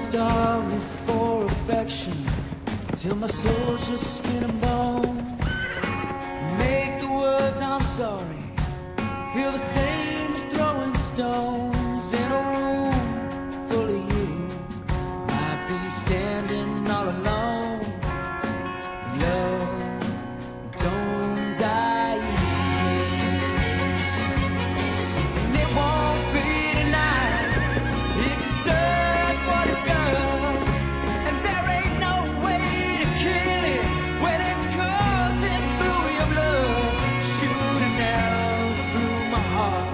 starve me for affection till my soul's just skin and bone. Make the words I'm sorry feel the same as throwing stones in a room full of you. Might be standing all alone. Love don't die easy, and it won't be tonight. It just does what it does, and there ain't no way to kill it when it's coursing through your blood. Shooting out through my heart,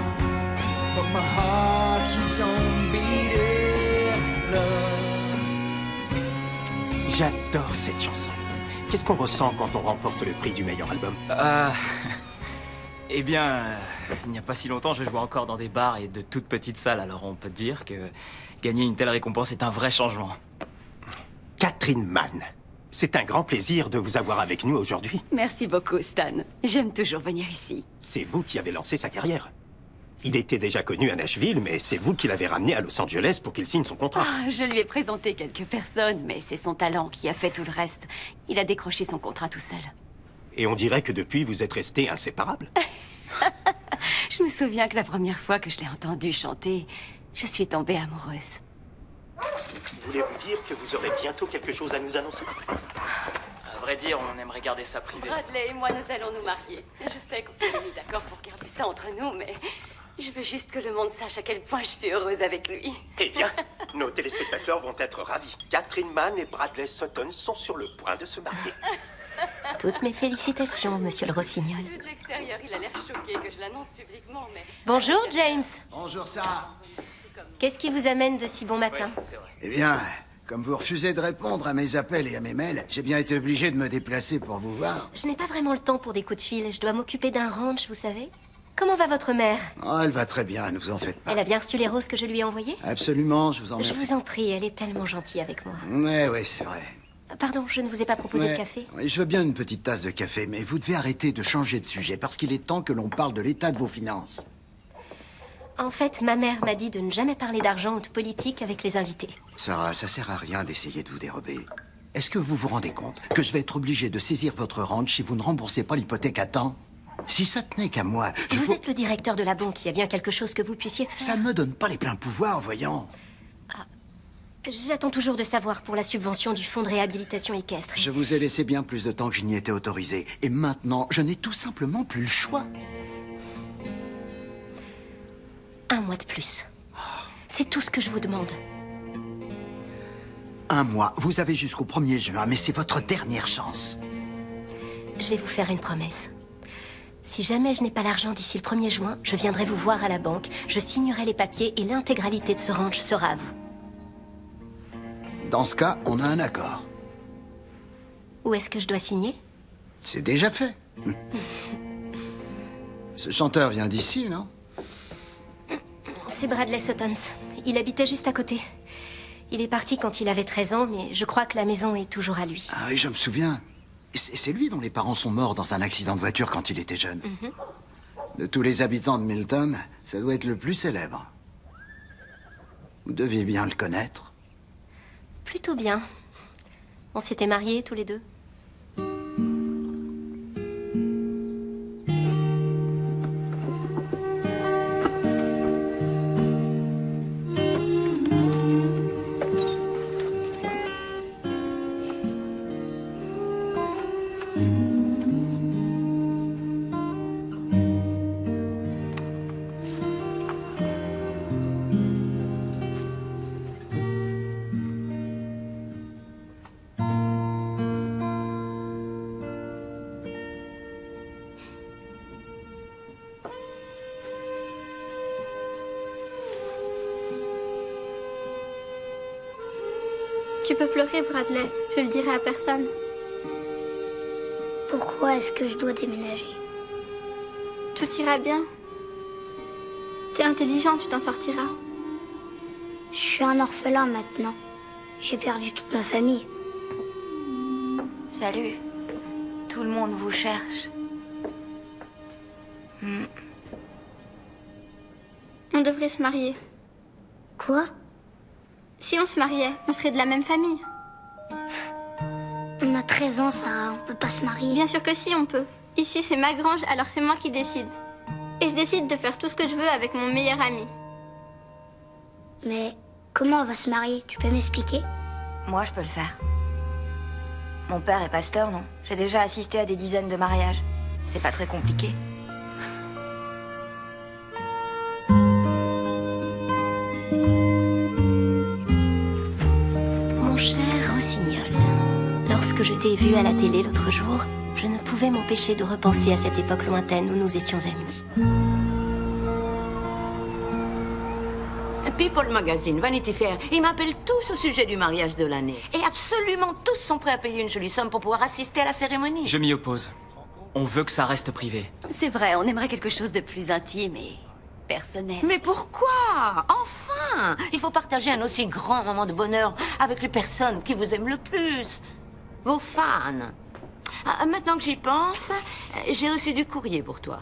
but my heart keeps on beating. Love. J'adore cette chanson. Qu'est-ce qu'on ressent quand on remporte le prix du meilleur album? Eh bien, il n'y a pas si longtemps, je jouais encore dans des bars et de toutes petites salles, alors on peut dire que gagner une telle récompense est un vrai changement. Catherine Mann, c'est un grand plaisir de vous avoir avec nous aujourd'hui. Merci beaucoup, Stan. J'aime toujours venir ici. C'est vous qui avez lancé sa carrière. Il était déjà connu à Nashville, mais c'est vous qui l'avez ramené à Los Angeles pour qu'il signe son contrat. Ah, je lui ai présenté quelques personnes, mais c'est son talent qui a fait tout le reste. Il a décroché son contrat tout seul. Et on dirait que depuis, vous êtes restés inséparables. Je me souviens que la première fois que je l'ai entendu chanter, je suis tombée amoureuse. Voulez-vous dire que vous aurez bientôt quelque chose à nous annoncer? À vrai dire, on aimerait garder ça privé. Bradley et moi, nous allons nous marier. Je sais qu'on s'est mis d'accord pour garder ça entre nous, mais je veux juste que le monde sache à quel point je suis heureuse avec lui. Eh bien, nos téléspectateurs vont être ravis. Catherine Mann et Bradley Sutton sont sur le point de se marier. Toutes mes félicitations, monsieur le Rossignol. Vu de l'extérieur, il a l'air choqué que je l'annonce publiquement, mais... Bonjour, James. Bonjour, Sarah. Qu'est-ce qui vous amène de si bon matin? Oui, c'est vrai. Eh bien, comme vous refusez de répondre à mes appels et à mes mails, j'ai bien été obligé de me déplacer pour vous voir. Je n'ai pas vraiment le temps pour des coups de fil. Je dois m'occuper d'un ranch, vous savez. Comment va votre mère? Oh, elle va très bien, ne vous en faites pas. Elle a bien reçu les roses que je lui ai envoyées? Absolument, je vous en Je remercie. vous en prie, elle est tellement gentille avec moi. Ouais, c'est vrai. Pardon, je ne vous ai pas proposé de Ouais. café? Oui, je veux bien une petite tasse de café, mais vous devez arrêter de changer de sujet, parce qu'il est temps que l'on parle de l'état de vos finances. En fait, ma mère m'a dit de ne jamais parler d'argent ou de politique avec les invités. Sarah, ça sert à rien d'essayer de vous dérober. Est-ce que vous vous rendez compte que je vais être obligé de saisir votre ranch si vous ne remboursez pas l'hypothèque à temps? Si ça tenait qu'à moi, Vous êtes le directeur de la banque, il y a bien quelque chose que vous puissiez faire. Ça ne me donne pas les pleins pouvoirs, voyons. J'attends toujours de savoir pour la subvention du fonds de réhabilitation équestre. Je vous ai laissé bien plus de temps que je n'y étais autorisé. Et maintenant, je n'ai tout simplement plus le choix. Un mois de plus. C'est tout ce que je vous demande. Un mois, vous avez jusqu'au 1er juin, mais c'est votre dernière chance. Je vais vous faire une promesse. Si jamais je n'ai pas l'argent d'ici le 1er juin, je viendrai vous voir à la banque, je signerai les papiers et l'intégralité de ce ranch sera à vous. Dans ce cas, on a un accord. Où est-ce que je dois signer? C'est déjà fait. Ce chanteur vient d'ici, non? C'est Bradley Suttons. Il habitait juste à côté. Il est parti quand il avait 13 ans, mais je crois que la maison est toujours à lui. Ah oui, je me souviens. C'est lui dont les parents sont morts dans un accident de voiture quand il était jeune. De tous les habitants de Milton, ça doit être le plus célèbre. Vous deviez bien le connaître. Plutôt bien. On s'était mariés tous les deux. Tu peux pleurer, Bradley. Je le dirai à personne. Pourquoi est-ce que je dois déménager? Tout ira bien. T'es intelligent, tu t'en sortiras. Je suis un orphelin maintenant. J'ai perdu toute ma famille. Salut. Tout le monde vous cherche. On devrait se marier. Quoi? Si on se mariait, on serait de la même famille. On a 13 ans, Sarah, on peut pas se marier. Bien sûr que si, on peut. Ici, c'est ma grange, alors c'est moi qui décide. Et je décide de faire tout ce que je veux avec mon meilleur ami. Mais comment on va se marier? Tu peux m'expliquer? Moi, je peux le faire. Mon père est pasteur, non? J'ai déjà assisté à des dizaines de mariages. C'est pas très compliqué. Mon cher Rossignol, lorsque je t'ai vu à la télé l'autre jour, je ne pouvais m'empêcher de repenser à cette époque lointaine où nous étions amis. People Magazine, Vanity Fair, ils m'appellent tous au sujet du mariage de l'année. Et absolument tous sont prêts à payer une jolie somme pour pouvoir assister à la cérémonie. Je m'y oppose. On veut que ça reste privé. C'est vrai, on aimerait quelque chose de plus intime et personnel. Mais pourquoi? Enfin! Il faut partager un aussi grand moment de bonheur avec les personnes qui vous aiment le plus. Vos fans. Ah, maintenant que j'y pense, j'ai reçu du courrier pour toi.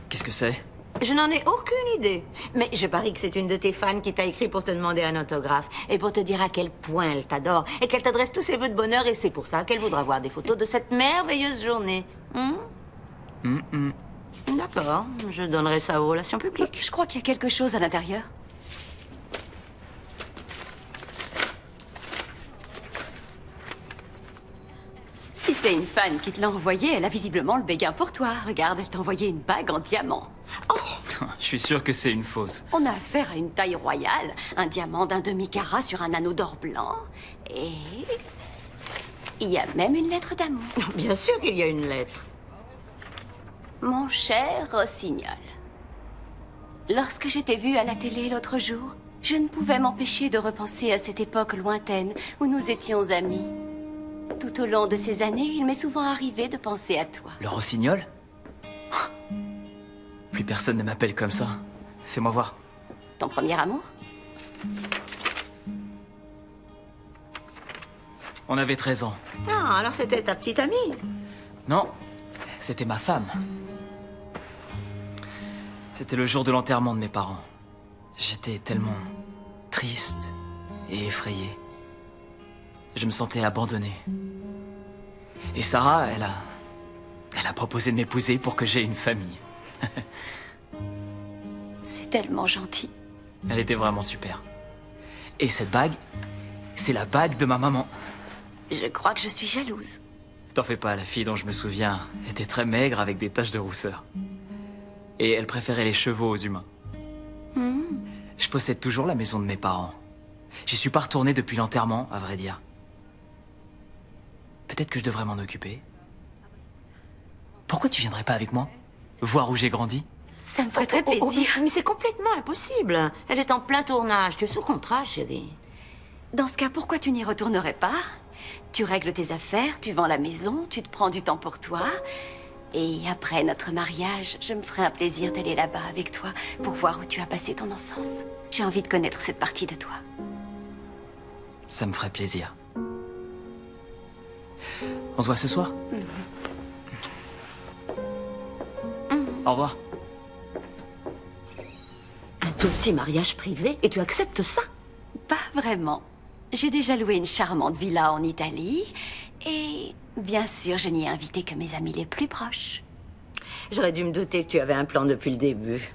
Qu'est-ce que c'est? Je n'en ai aucune idée. Mais je parie que c'est une de tes fans qui t'a écrit pour te demander un autographe. Et pour te dire à quel point elle t'adore. Et qu'elle t'adresse tous ses vœux de bonheur. Et c'est pour ça qu'elle voudra voir des photos de cette merveilleuse journée. D'accord. Je donnerai ça aux relations publiques. Je crois qu'il y a quelque chose à l'intérieur. Si c'est une fan qui te l'a envoyé, elle a visiblement le béguin pour toi. Regarde, elle t'a envoyé une bague en diamant. Je suis sûr que c'est une fausse. On a affaire à une taille royale, un diamant d'un demi-carat sur un anneau d'or blanc. Et il y a même une lettre d'amour. Bien sûr qu'il y a une lettre. Mon cher Rossignol, lorsque je t'ai vu à la télé l'autre jour, je ne pouvais m'empêcher de repenser à cette époque lointaine où nous étions amis. Tout au long de ces années, il m'est souvent arrivé de penser à toi. Le Rossignol? Plus personne ne m'appelle comme ça. Fais-moi voir. Ton premier amour? On avait 13 ans. Ah, alors c'était ta petite amie. Non, c'était ma femme. C'était le jour de l'enterrement de mes parents. J'étais tellement triste et effrayé. Je me sentais abandonné. Et Sarah, elle a proposé de m'épouser pour que j'aie une famille. C'est tellement gentil. Elle était vraiment super. Et cette bague, c'est la bague de ma maman. Je crois que je suis jalouse. T'en fais pas, la fille dont je me souviens était très maigre avec des taches de rousseur. Et elle préférait les chevaux aux humains. Je possède toujours la maison de mes parents. J'y suis pas retourné depuis l'enterrement, à vrai dire. Peut-être que je devrais m'en occuper. Pourquoi tu viendrais pas avec moi? Voir où j'ai grandi? Ça me ferait très plaisir. Mais c'est complètement impossible. Elle est en plein tournage. Tu es sous contrat, chérie. Dans ce cas, pourquoi tu n'y retournerais pas? Tu règles tes affaires, tu vends la maison, tu te prends du temps pour toi. Et après notre mariage, je me ferai un plaisir d'aller là-bas avec toi pour voir où tu as passé ton enfance. J'ai envie de connaître cette partie de toi. Ça me ferait plaisir. On se voit ce soir? Au revoir. Un tout petit mariage privé et tu acceptes ça? Pas vraiment. J'ai déjà loué une charmante villa en Italie. Et bien sûr, je n'y ai invité que mes amis les plus proches. J'aurais dû me douter que tu avais un plan depuis le début.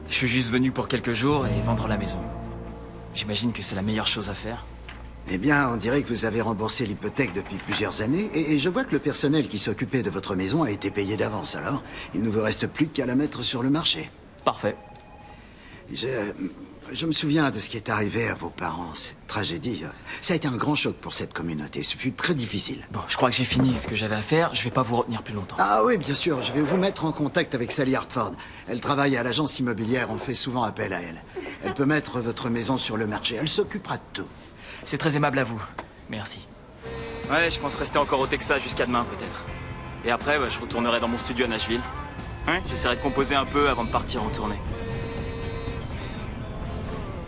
Je suis juste venu pour quelques jours et vendre la maison. J'imagine que c'est la meilleure chose à faire. Eh bien, on dirait que vous avez remboursé l'hypothèque depuis plusieurs années, et je vois que le personnel qui s'occupait de votre maison a été payé d'avance, alors il ne vous reste plus qu'à la mettre sur le marché. Parfait. Je me souviens de ce qui est arrivé à vos parents, cette tragédie. Ça a été un grand choc pour cette communauté, ce fut très difficile. Bon, je crois que j'ai fini ce que j'avais à faire, je vais pas vous retenir plus longtemps. Ah oui, bien sûr, je vais vous mettre en contact avec Sally Hartford. Elle travaille à l'agence immobilière, on fait souvent appel à elle. Elle peut mettre votre maison sur le marché, elle s'occupera de tout. C'est très aimable à vous. Merci. Ouais, je pense rester encore au Texas jusqu'à demain, peut-être. Et après, je retournerai dans mon studio à Nashville. Ouais, j'essaierai de composer un peu avant de partir en tournée.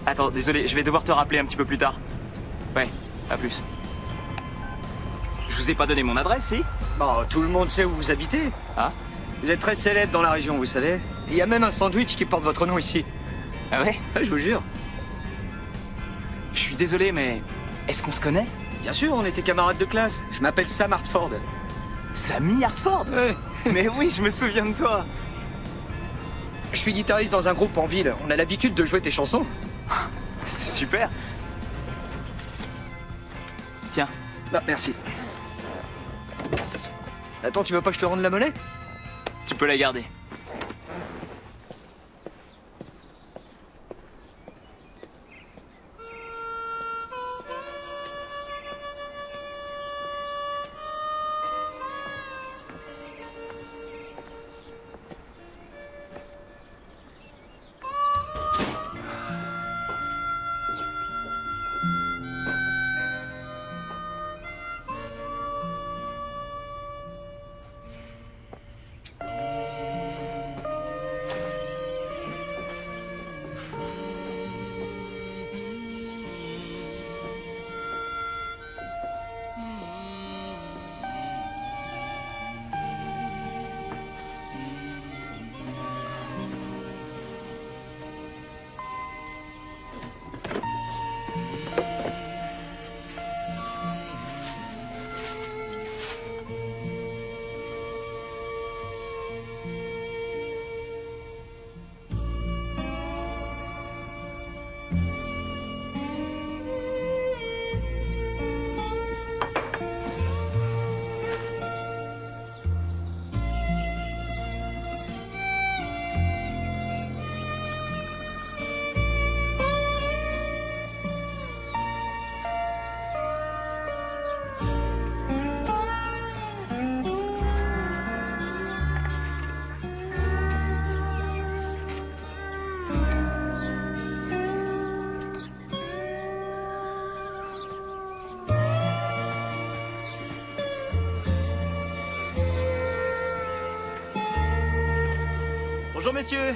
Attends, désolé, je vais devoir te rappeler un petit peu plus tard. Ouais, à plus. Je vous ai pas donné mon adresse, si? Bon, tout le monde sait où vous habitez. Ah? Vous êtes très célèbre dans la région, vous savez. Il y a même un sandwich qui porte votre nom ici. Ah ouais? Ouais, je vous jure. Je suis désolé, mais est-ce qu'on se connaît? Bien sûr, on était camarades de classe. Je m'appelle Sam Hartford. Sammy Hartford? Ouais. Mais oui, je me souviens de toi. Je suis guitariste dans un groupe en ville. On a l'habitude de jouer tes chansons. C'est super. Tiens. Ah, merci. Attends, tu veux pas que je te rende la monnaie? Tu peux la garder. Bonjour monsieur.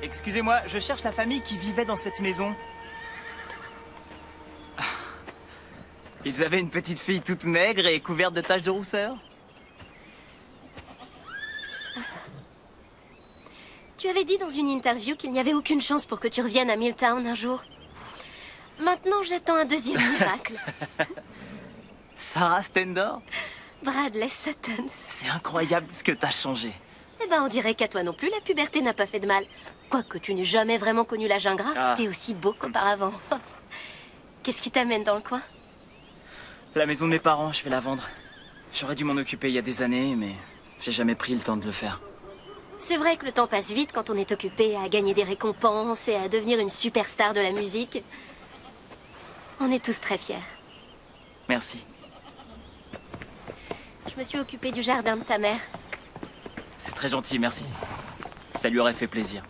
Excusez-moi, je cherche la famille qui vivait dans cette maison. Ils avaient une petite fille toute maigre et couverte de taches de rousseur. Tu avais dit dans une interview qu'il n'y avait aucune chance pour que tu reviennes à Milltown un jour. Maintenant, j'attends un deuxième miracle. Sarah Stendor? Bradley Suttons. C'est incroyable ce que t'as changé. Eh ben, on dirait qu'à toi non plus, la puberté n'a pas fait de mal. Quoique tu n'aies jamais vraiment connu l'âge ingrat, Ah. t'es aussi beau qu'auparavant. Qu'est-ce qui t'amène dans le coin? La maison de mes parents, je vais la vendre. J'aurais dû m'en occuper il y a des années, mais j'ai jamais pris le temps de le faire. C'est vrai que le temps passe vite quand on est occupé à gagner des récompenses et à devenir une superstar de la musique. On est tous très fiers. Merci. Je me suis occupée du jardin de ta mère. C'est très gentil, merci. Ça lui aurait fait plaisir.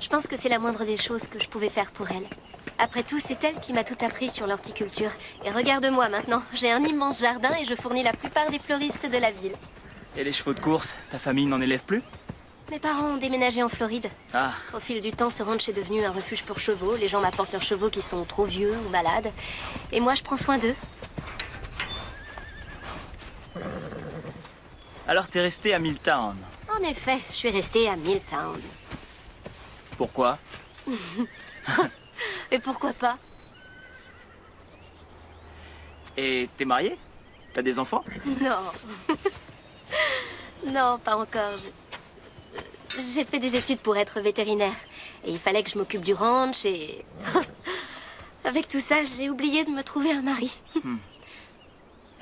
Je pense que c'est la moindre des choses que je pouvais faire pour elle. Après tout, c'est elle qui m'a tout appris sur l'horticulture. Et regarde-moi maintenant, j'ai un immense jardin et je fournis la plupart des fleuristes de la ville. Et les chevaux de course, ta famille n'en élève plus? Mes parents ont déménagé en Floride. Ah, Au fil du temps, ce ranch est devenu un refuge pour chevaux. Les gens m'apportent leurs chevaux qui sont trop vieux ou malades. Et moi, je prends soin d'eux. alors t'es resté à Milltown. En effet, je suis restée à Milltown. Pourquoi? Et pourquoi pas? Et t'es marié? T'as des enfants? Non. Non, pas encore. J'ai fait des études pour être vétérinaire. Et il fallait que je m'occupe du ranch et... Avec tout ça, j'ai oublié de me trouver un mari.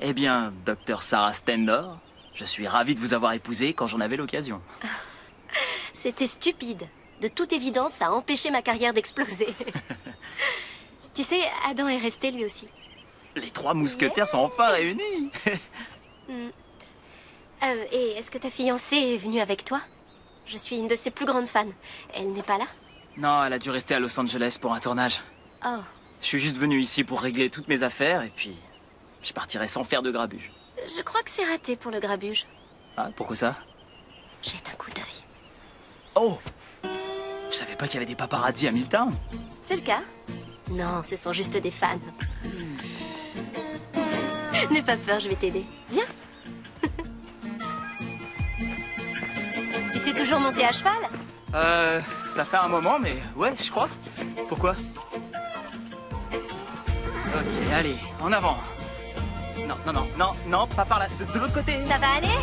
Eh bien, docteur Sarah Stendor, je suis ravi de vous avoir épousé quand j'en avais l'occasion. C'était stupide. De toute évidence, ça a empêché ma carrière d'exploser. Tu sais, Adam est resté lui aussi. Les trois mousquetaires sont enfin réunis. Et est-ce que ta fiancée est venue avec toi? Je suis une de ses plus grandes fans. Elle n'est pas là? Non, elle a dû rester à Los Angeles pour un tournage. Oh. Je suis juste venu ici pour régler toutes mes affaires et puis je partirai sans faire de grabuge. Je crois que c'est raté pour le grabuge. Ah, pourquoi ça? Jette un coup d'œil. Oh! Je savais pas qu'il y avait des paparazzis à Milltown. C'est le cas? Non, ce sont juste des fans. Ne pas peur, je vais t'aider. Viens. Tu sais toujours monter à cheval? Ça fait un moment, mais ouais, je crois. Pourquoi? Ok, allez, en avant. Non, pas par là, de l'autre côté. Ça va aller?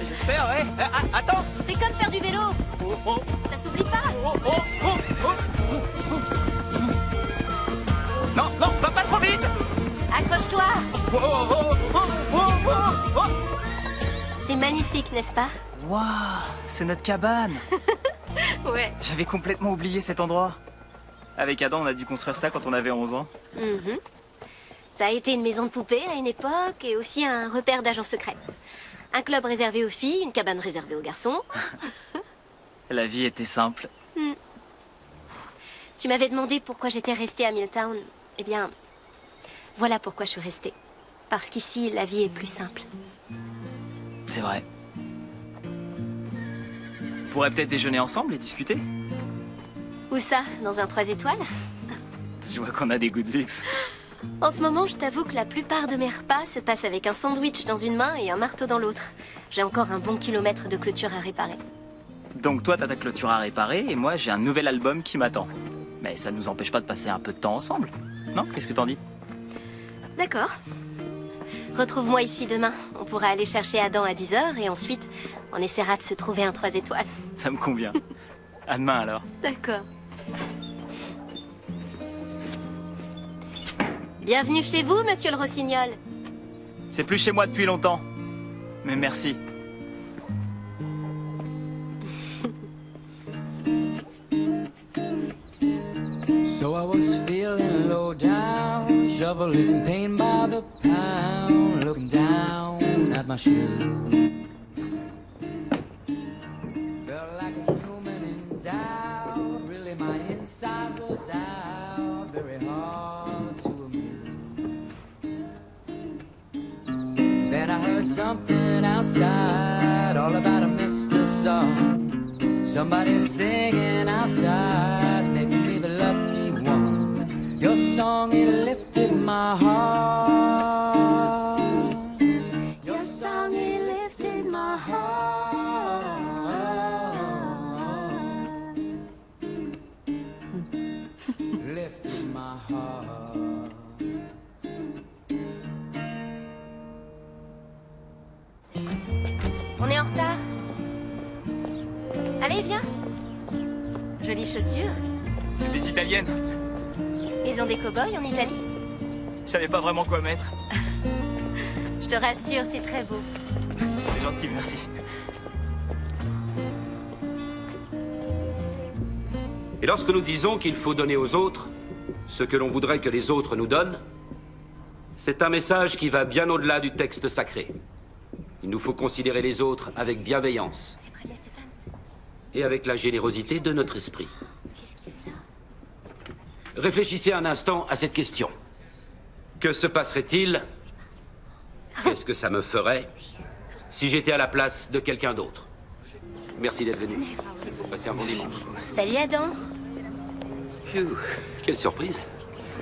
J'espère, ouais. Attends. C'est comme faire du vélo. Ça s'oublie pas. Non, va pas trop vite. Accroche-toi. C'est magnifique, n'est-ce pas? Waouh, c'est notre cabane. Ouais. J'avais complètement oublié cet endroit. Avec Adam, on a dû construire ça quand on avait 11 ans. Ça a été une maison de poupée à une époque et aussi un repère d'agents secrets. Un club réservé aux filles, une cabane réservée aux garçons. La vie était simple. Tu m'avais demandé pourquoi j'étais restée à Milltown. Eh bien, voilà pourquoi je suis restée. Parce qu'ici, la vie est plus simple. C'est vrai. On pourrait peut-être déjeuner ensemble et discuter. Où ça? Dans un 3 étoiles? Je vois qu'on a des goûts de luxe. En ce moment, je t'avoue que la plupart de mes repas se passent avec un sandwich dans une main et un marteau dans l'autre. J'ai encore un bon kilomètre de clôture à réparer. Donc toi, t'as ta clôture à réparer et moi, j'ai un nouvel album qui m'attend. Mais ça ne nous empêche pas de passer un peu de temps ensemble. Non? Qu'est-ce que t'en dis? D'accord. Retrouve-moi ici demain. On pourra aller chercher Adam à 10h et ensuite, on essaiera de se trouver un 3 étoiles. Ça me convient. À demain alors. D'accord. Bienvenue chez vous, monsieur le Rossignol. C'est plus chez moi depuis longtemps. Mais merci. So I was feeling low down, shoveling pain by the pound, looking down at my shoes. Felt like a human in doubt, really my inside was out, very hard to move. Then I heard something outside, all about a Mr. Song. Somebody singing outside, making me the lucky one. Your song, it lifted my heart. Your song, it lifted my heart. Lifted my heart. On est en retard. Allez, viens. Jolies chaussures. C'est des Italiennes. Ils ont des cow-boys en Italie. Je savais pas vraiment quoi mettre. Je te rassure, t'es très beau. C'est gentil, merci. Et lorsque nous disons qu'il faut donner aux autres ce que l'on voudrait que les autres nous donnent, c'est un message qui va bien au-delà du texte sacré. Il nous faut considérer les autres avec bienveillance et avec la générosité de notre esprit. Réfléchissez un instant à cette question. Que se passerait-il? Qu'est-ce que ça me ferait si j'étais à la place de quelqu'un d'autre? Merci d'être venu. Passez un bon dimanche. Salut Adam. Phew, quelle surprise.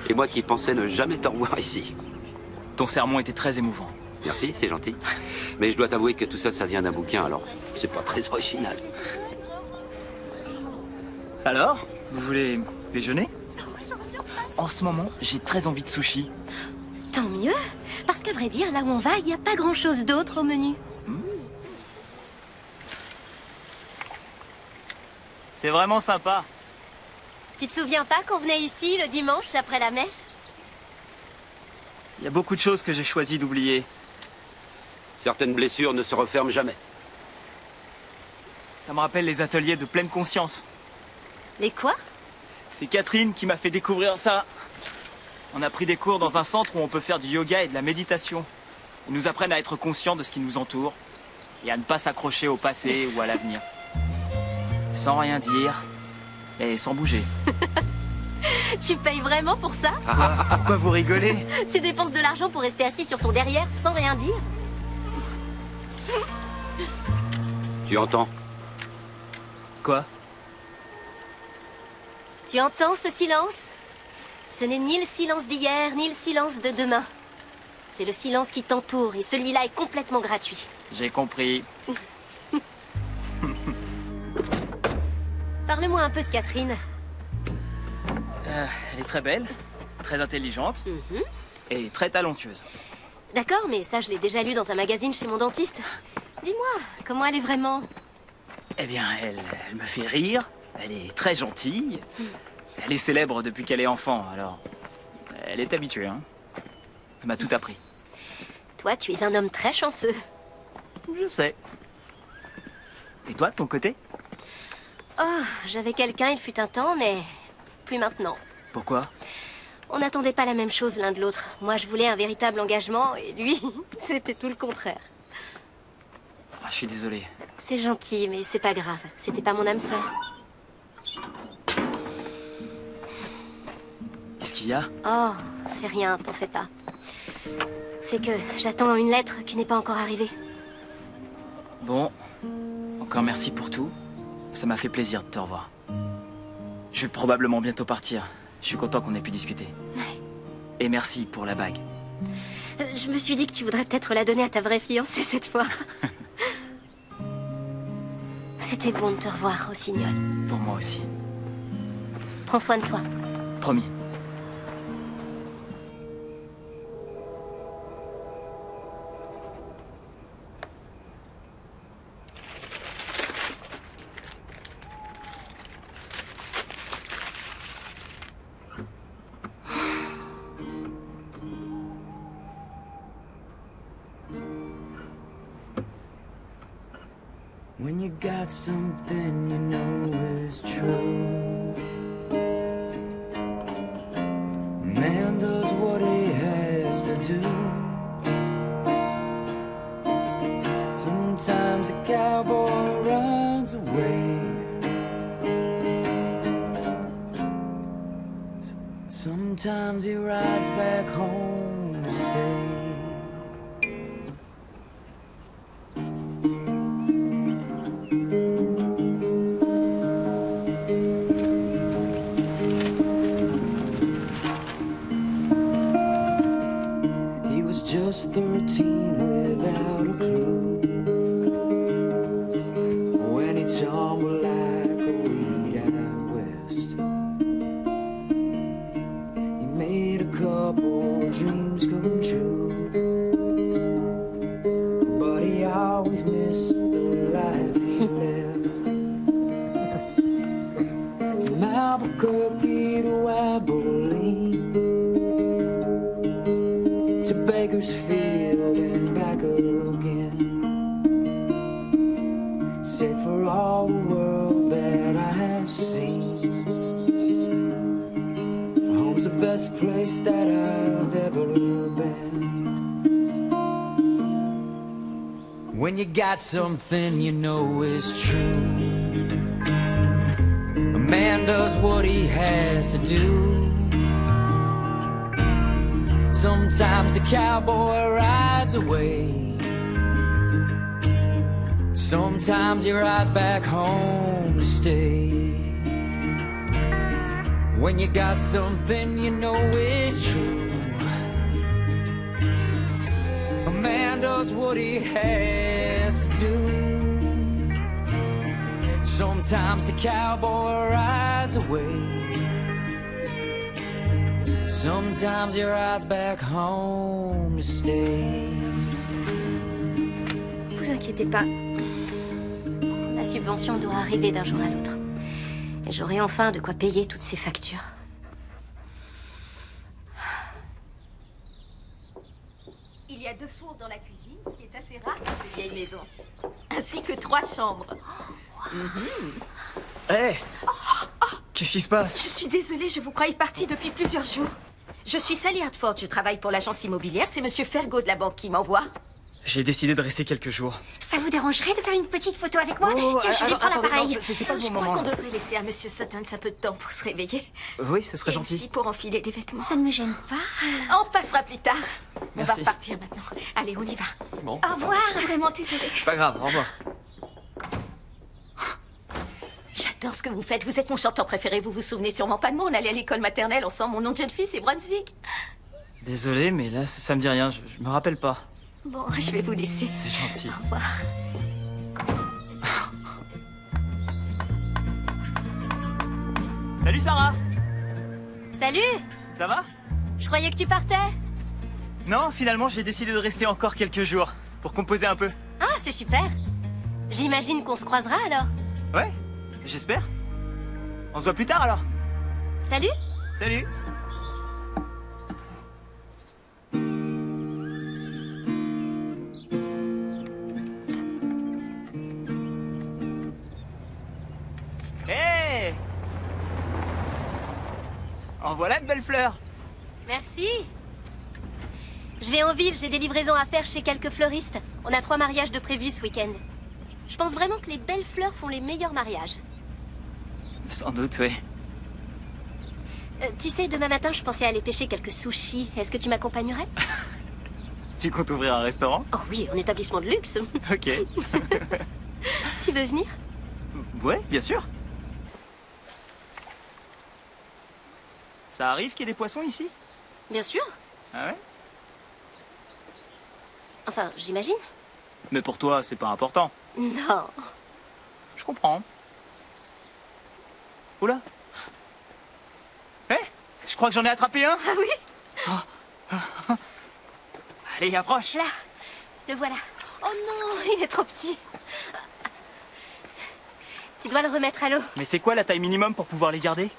Et moi qui pensais ne jamais te revoir ici. Ton sermon était très émouvant. Merci, c'est gentil. Mais je dois t'avouer que tout ça, ça vient d'un bouquin, alors c'est pas très original. Alors, vous voulez déjeuner? En ce moment, j'ai très envie de sushi. Tant mieux, parce qu'à vrai dire, là où on va, il n'y a pas grand-chose d'autre au menu. C'est vraiment sympa. Tu te souviens pas qu'on venait ici le dimanche après la messe? Il y a beaucoup de choses que j'ai choisi d'oublier. Certaines blessures ne se referment jamais. Ça me rappelle les ateliers de pleine conscience. Les quoi? C'est Catherine qui m'a fait découvrir ça. On a pris des cours dans un centre où on peut faire du yoga et de la méditation. Ils nous apprennent à être conscients de ce qui nous entoure et à ne pas s'accrocher au passé ou à l'avenir. Sans rien dire et sans bouger. Tu payes vraiment pour ça? Pourquoi vous rigolez? Tu dépenses de l'argent pour rester assis sur ton derrière sans rien dire? Tu entends? Quoi? Tu entends ce silence? Ce n'est ni le silence d'hier, ni le silence de demain. c'est le silence qui t'entoure et celui-là est complètement gratuit. J'ai compris. Parle-moi un peu de Catherine. Elle est très belle, très intelligente et très talentueuse. D'accord, mais ça, je l'ai déjà lu dans un magazine chez mon dentiste. Dis-moi, comment elle est vraiment? Eh bien, elle me fait rire, elle est très gentille. Elle est célèbre depuis qu'elle est enfant, alors elle est habituée, hein. Elle m'a tout appris. Toi, tu es un homme très chanceux. Je sais. Et toi, de ton côté? Oh, j'avais quelqu'un, il fut un temps, mais plus maintenant. Pourquoi? On n'attendait pas la même chose l'un de l'autre. Moi, je voulais un véritable engagement, et lui, c'était tout le contraire. Ah, je suis désolé. C'est gentil, mais c'est pas grave. C'était pas mon âme sœur. Qu'est-ce qu'il y a? Oh, c'est rien, t'en fais pas. C'est que j'attends une lettre qui n'est pas encore arrivée. Bon, encore merci pour tout. Ça m'a fait plaisir de te revoir. Je vais probablement bientôt partir. Je suis content qu'on ait pu discuter. Ouais. Et merci pour la bague. Je me suis dit que tu voudrais peut-être la donner à ta vraie fiancée cette fois. C'était bon de te revoir, Rossignol. Pour moi aussi. Prends soin de toi. Promis. When you got something you know is true, man does what he has to do. Sometimes a cowboy runs away, sometimes he rides back home to stay. Just 13 without a clue, when he tumbled like a weed out west. He made a couple dreams come true, but he always missed the life he left. From Albuquerque to Abilene, to Bakersfield and back again. Say for all the world that I have seen, home's the best place that I've ever been. When you got something you know is true, a man does what he has to do. Sometimes the cowboy rides away, sometimes he rides back home to stay. When you got something you know is true, a man does what he has to do. Sometimes the cowboy rides away, sometimes he rides back home to stay. Vous inquiétez pas. La subvention doit arriver d'un jour à l'autre. Et j'aurai enfin de quoi payer toutes ces factures. Il y a 2 fours dans la cuisine, ce qui est assez rare dans ces vieilles maisons. Ainsi que 3 chambres. Hé! Qu'est-ce qui se passe? Je suis désolée, je vous croyais partie depuis plusieurs jours. Je suis Sally Hartford, je travaille pour l'agence immobilière. C'est Monsieur Fergo de la banque qui m'envoie. J'ai décidé de rester quelques jours. Ça vous dérangerait de faire une petite photo avec moi? Oh, Tiens, je vais prendre l'appareil. C'est pas le bon Je moment. crois qu'on devrait laisser à Monsieur Sutton un peu de temps pour se réveiller. Oui, ce serait Et gentil. aussi pour enfiler des vêtements. Ça ne me gêne pas. On passera plus tard. On va Merci. repartir maintenant. Allez, on y va. Bon. Au revoir. Vraiment désolée. C'est pas grave, au revoir. J'adore ce que vous faites. Vous êtes mon chanteur préféré. Vous vous souvenez sûrement pas de moi. On allait à l'école maternelle ensemble. Mon nom de jeune fille, c'est Brunswick. Désolé, mais là, ça me dit rien. Je me rappelle pas. Bon, je vais vous laisser. C'est gentil. Au revoir. Salut, Sarah! Salut! Ça va? Je croyais que tu partais. Non, finalement, j'ai décidé de rester encore quelques jours pour composer un peu. Ah, c'est super. J'imagine qu'on se croisera alors. Ouais, j'espère. On se voit plus tard alors. Salut! Salut! Hey! En voilà de belles fleurs! Merci. Je vais en ville, j'ai des livraisons à faire chez quelques fleuristes. On a 3 mariages de prévus ce week-end. Je pense vraiment que les belles fleurs font les meilleurs mariages. Sans doute, oui. Tu sais, demain matin, je pensais aller pêcher quelques sushis. Est-ce que tu m'accompagnerais? Tu comptes ouvrir un restaurant? Oh oui, un établissement de luxe. Ok. Tu veux venir? Ouais, bien sûr. Ça arrive qu'il y ait des poissons ici? Bien sûr. Ah ouais? Enfin, j'imagine. Mais pour toi, c'est pas important. Non. Je comprends. Oula. Eh, je crois que j'en ai attrapé un. Ah oui? Allez, approche. Là, le voilà. Oh non, il est trop petit. Tu dois le remettre à l'eau. Mais c'est quoi la taille minimum pour pouvoir les garder?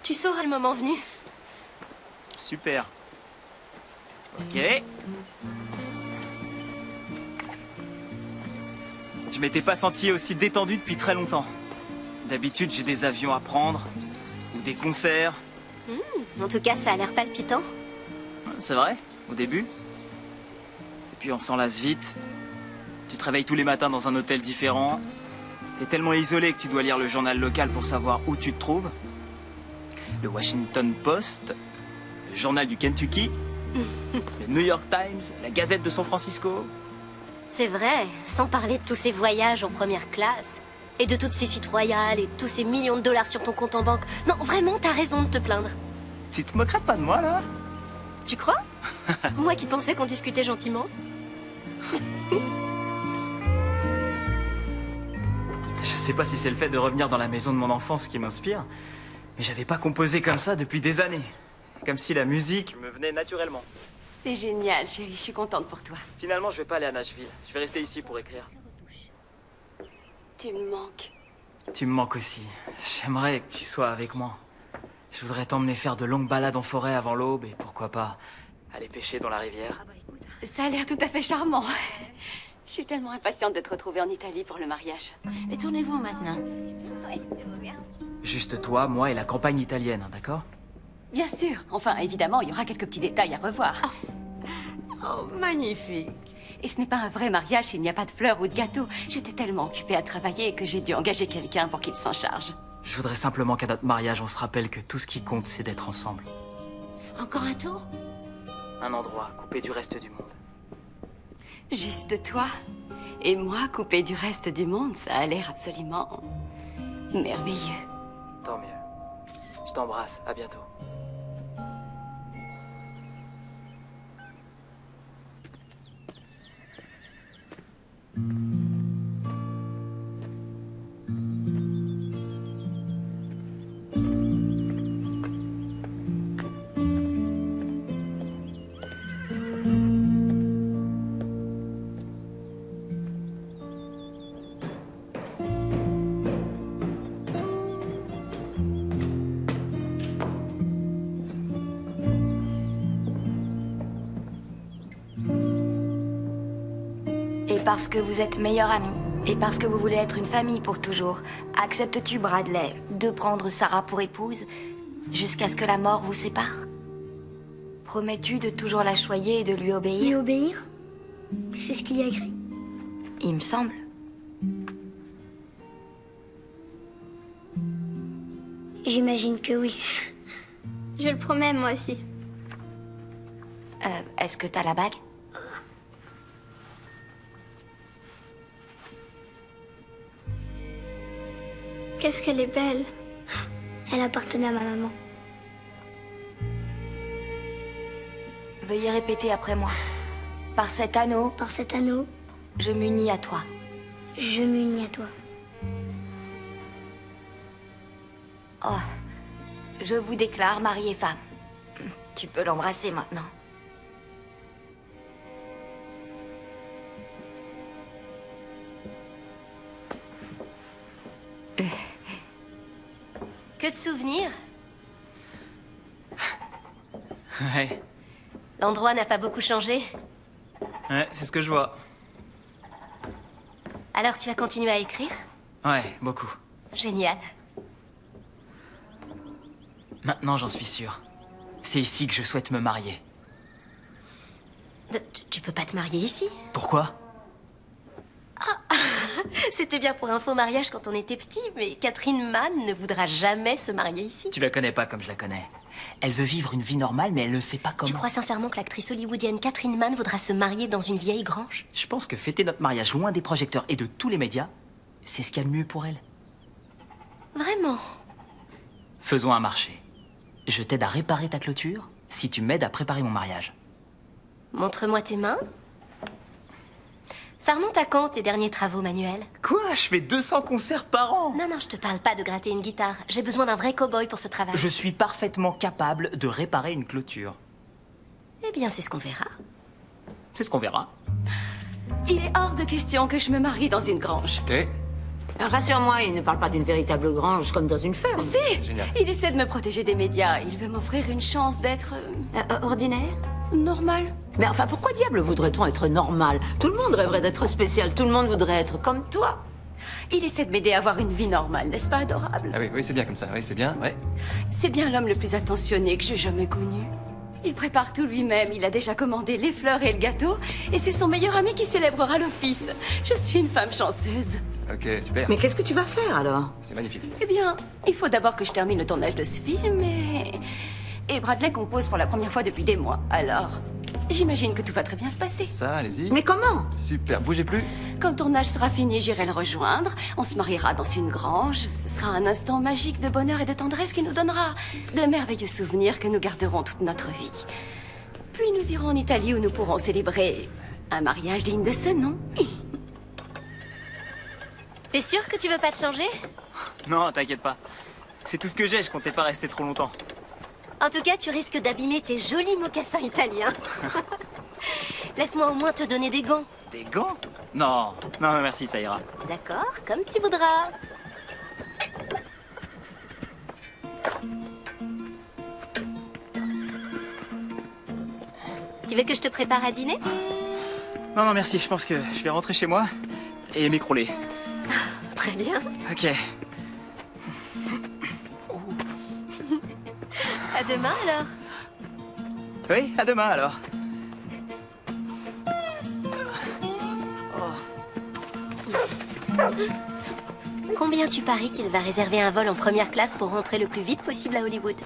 Tu sauras le moment venu. Super. Ok. Je m'étais pas senti aussi détendu depuis très longtemps. D'habitude, j'ai des avions à prendre, ou des concerts. En tout cas, ça a l'air palpitant. C'est vrai, au début. Et puis on s'en lasse vite. Tu te réveilles tous les matins dans un hôtel différent. T'es tellement isolé que tu dois lire le journal local pour savoir où tu te trouves. Le Washington Post, le journal du Kentucky, le New York Times, la Gazette de San Francisco. C'est vrai, sans parler de tous ces voyages en première classe. Et de toutes ces suites royales et tous ces millions de dollars sur ton compte en banque. Non, vraiment, t'as raison de te plaindre. Tu te moquerais pas de moi, là? Tu crois? Moi qui pensais qu'on discutait gentiment. Je sais pas si c'est le fait de revenir dans la maison de mon enfance qui m'inspire, mais j'avais pas composé comme ça depuis des années. Comme si la musique me venait naturellement. C'est génial, chérie, je suis contente pour toi. Finalement, je vais pas aller à Nashville. Je vais rester ici pour écrire. Tu me manques. Tu me manques aussi. J'aimerais que tu sois avec moi. Je voudrais t'emmener faire de longues balades en forêt avant l'aube et pourquoi pas aller pêcher dans la rivière. Ça a l'air tout à fait charmant. Je suis tellement impatiente de te retrouver en Italie pour le mariage. Et tournez-vous maintenant. Juste toi, moi et la campagne italienne, hein, d'accord? Bien sûr. Enfin, évidemment, il y aura quelques petits détails à revoir. Oh, magnifique. Et ce n'est pas un vrai mariage s'il n'y a pas de fleurs ou de gâteaux. J'étais tellement occupée à travailler que j'ai dû engager quelqu'un pour qu'il s'en charge. Je voudrais simplement qu'à notre mariage, on se rappelle que tout ce qui compte, c'est d'être ensemble. Encore un tour? Un endroit coupé du reste du monde. Juste toi et moi coupés du reste du monde, ça a l'air absolument merveilleux. Tant mieux. Je t'embrasse, à bientôt. Et parce que vous êtes meilleurs amis, et parce que vous voulez être une famille pour toujours, acceptes-tu, Bradley, de prendre Sarah pour épouse jusqu'à ce que la mort vous sépare? Promets-tu de toujours la choyer et de lui obéir? Lui obéir? C'est ce qu'il y a écrit. Il me semble. J'imagine que oui. Je le promets, moi aussi. Est-ce que t'as la bague? Qu'est-ce qu'elle est belle. Elle appartenait à ma maman. Veuillez répéter après moi. Par cet anneau. Par cet anneau. Je m'unis à toi. Je m'unis à toi. Oh. Je vous déclare mari et femme. Tu peux l'embrasser maintenant. Que de souvenirs. Ouais. L'endroit n'a pas beaucoup changé. Ouais, c'est ce que je vois. Alors tu vas continuer à écrire? Ouais, beaucoup. Génial. Maintenant, j'en suis sûr. C'est ici que je souhaite me marier. Tu peux pas te marier ici? Pourquoi? C'était bien pour un faux mariage quand on était petit, mais Catherine Mann ne voudra jamais se marier ici. Tu la connais pas comme je la connais. Elle veut vivre une vie normale, mais elle ne sait pas comment. Tu crois sincèrement que l'actrice hollywoodienne Catherine Mann voudra se marier dans une vieille grange? Je pense que fêter notre mariage loin des projecteurs et de tous les médias, c'est ce qu'il y a de mieux pour elle. Vraiment? Faisons un marché. Je t'aide à réparer ta clôture si tu m'aides à préparer mon mariage. Montre-moi tes mains. Ça remonte à quand, tes derniers travaux manuels? Quoi? Je fais 200 concerts par an! Non, non, je te parle pas de gratter une guitare. J'ai besoin d'un vrai cow-boy pour ce travail. Je suis parfaitement capable de réparer une clôture. Eh bien, c'est ce qu'on verra. C'est ce qu'on verra. Il est hors de question que je me marie dans une grange. Eh? Rassure-moi, il ne parle pas d'une véritable grange comme dans une ferme. Si! Génial. Il essaie de me protéger des médias. Il veut m'offrir une chance d'être... Ordinaire? normal. Mais enfin, pourquoi diable voudrait-on être normal? Tout le monde rêverait d'être spécial, tout le monde voudrait être comme toi. Il essaie de m'aider à avoir une vie normale, n'est-ce pas adorable? Ah oui, oui, c'est bien comme ça, oui, c'est bien, ouais. C'est bien l'homme le plus attentionné que j'ai jamais connu. Il prépare tout lui-même, il a déjà commandé les fleurs et le gâteau, et c'est son meilleur ami qui célébrera l'office. Je suis une femme chanceuse. Ok, super. Mais qu'est-ce que tu vas faire alors? C'est magnifique. Eh bien, il faut d'abord que je termine le tournage de ce film, et Bradley compose pour la première fois depuis des mois, alors... J'imagine que tout va très bien se passer. Ça, allez-y. Mais comment? Super, bougez plus. Quand le tournage sera fini, j'irai le rejoindre. On se mariera dans une grange. Ce sera un instant magique de bonheur et de tendresse qui nous donnera de merveilleux souvenirs que nous garderons toute notre vie. Puis nous irons en Italie où nous pourrons célébrer un mariage digne de ce nom. T'es sûr que tu veux pas te changer? Non, t'inquiète pas. C'est tout ce que j'ai, je comptais pas rester trop longtemps. En tout cas, tu risques d'abîmer tes jolis mocassins italiens. Laisse-moi au moins te donner des gants. Des gants? Non, non, merci, ça ira. D'accord, comme tu voudras. Tu veux que je te prépare à dîner? Non, non, merci, je pense que je vais rentrer chez moi et m'écrouler. Très bien. Ok. À demain alors. Oui, à demain alors. Combien tu paries qu'il va réserver un vol en première classe pour rentrer le plus vite possible à Hollywood?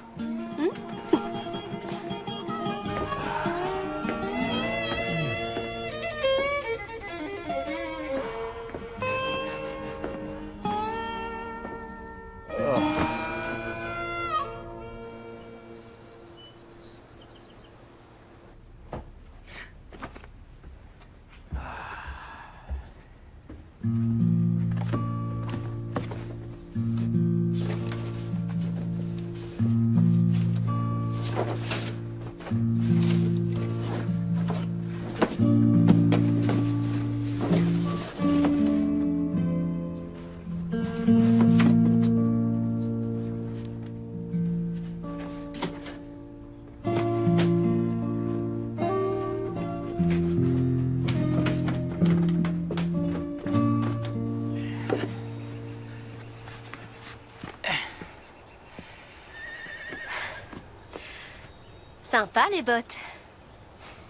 Sympa les bottes.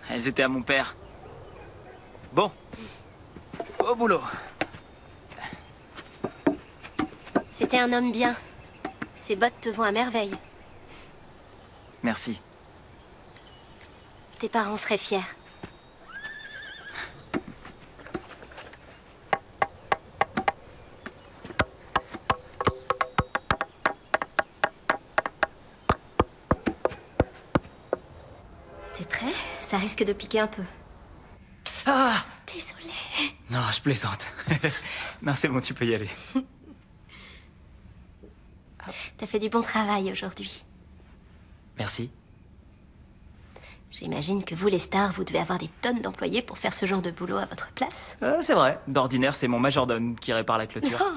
Elles étaient à mon père. Bon, au boulot. C'était un homme bien. Ces bottes te vont à merveille. Merci. Tes parents seraient fiers. T'es prêt? ça risque de piquer un peu. Ah! Désolée. Non, je plaisante. Non, c'est bon, tu peux y aller. T'as fait du bon travail aujourd'hui. Merci. J'imagine que vous, les stars, vous devez avoir des tonnes d'employés pour faire ce genre de boulot à votre place. C'est vrai. D'ordinaire, c'est mon majordome qui répare la clôture. Ah,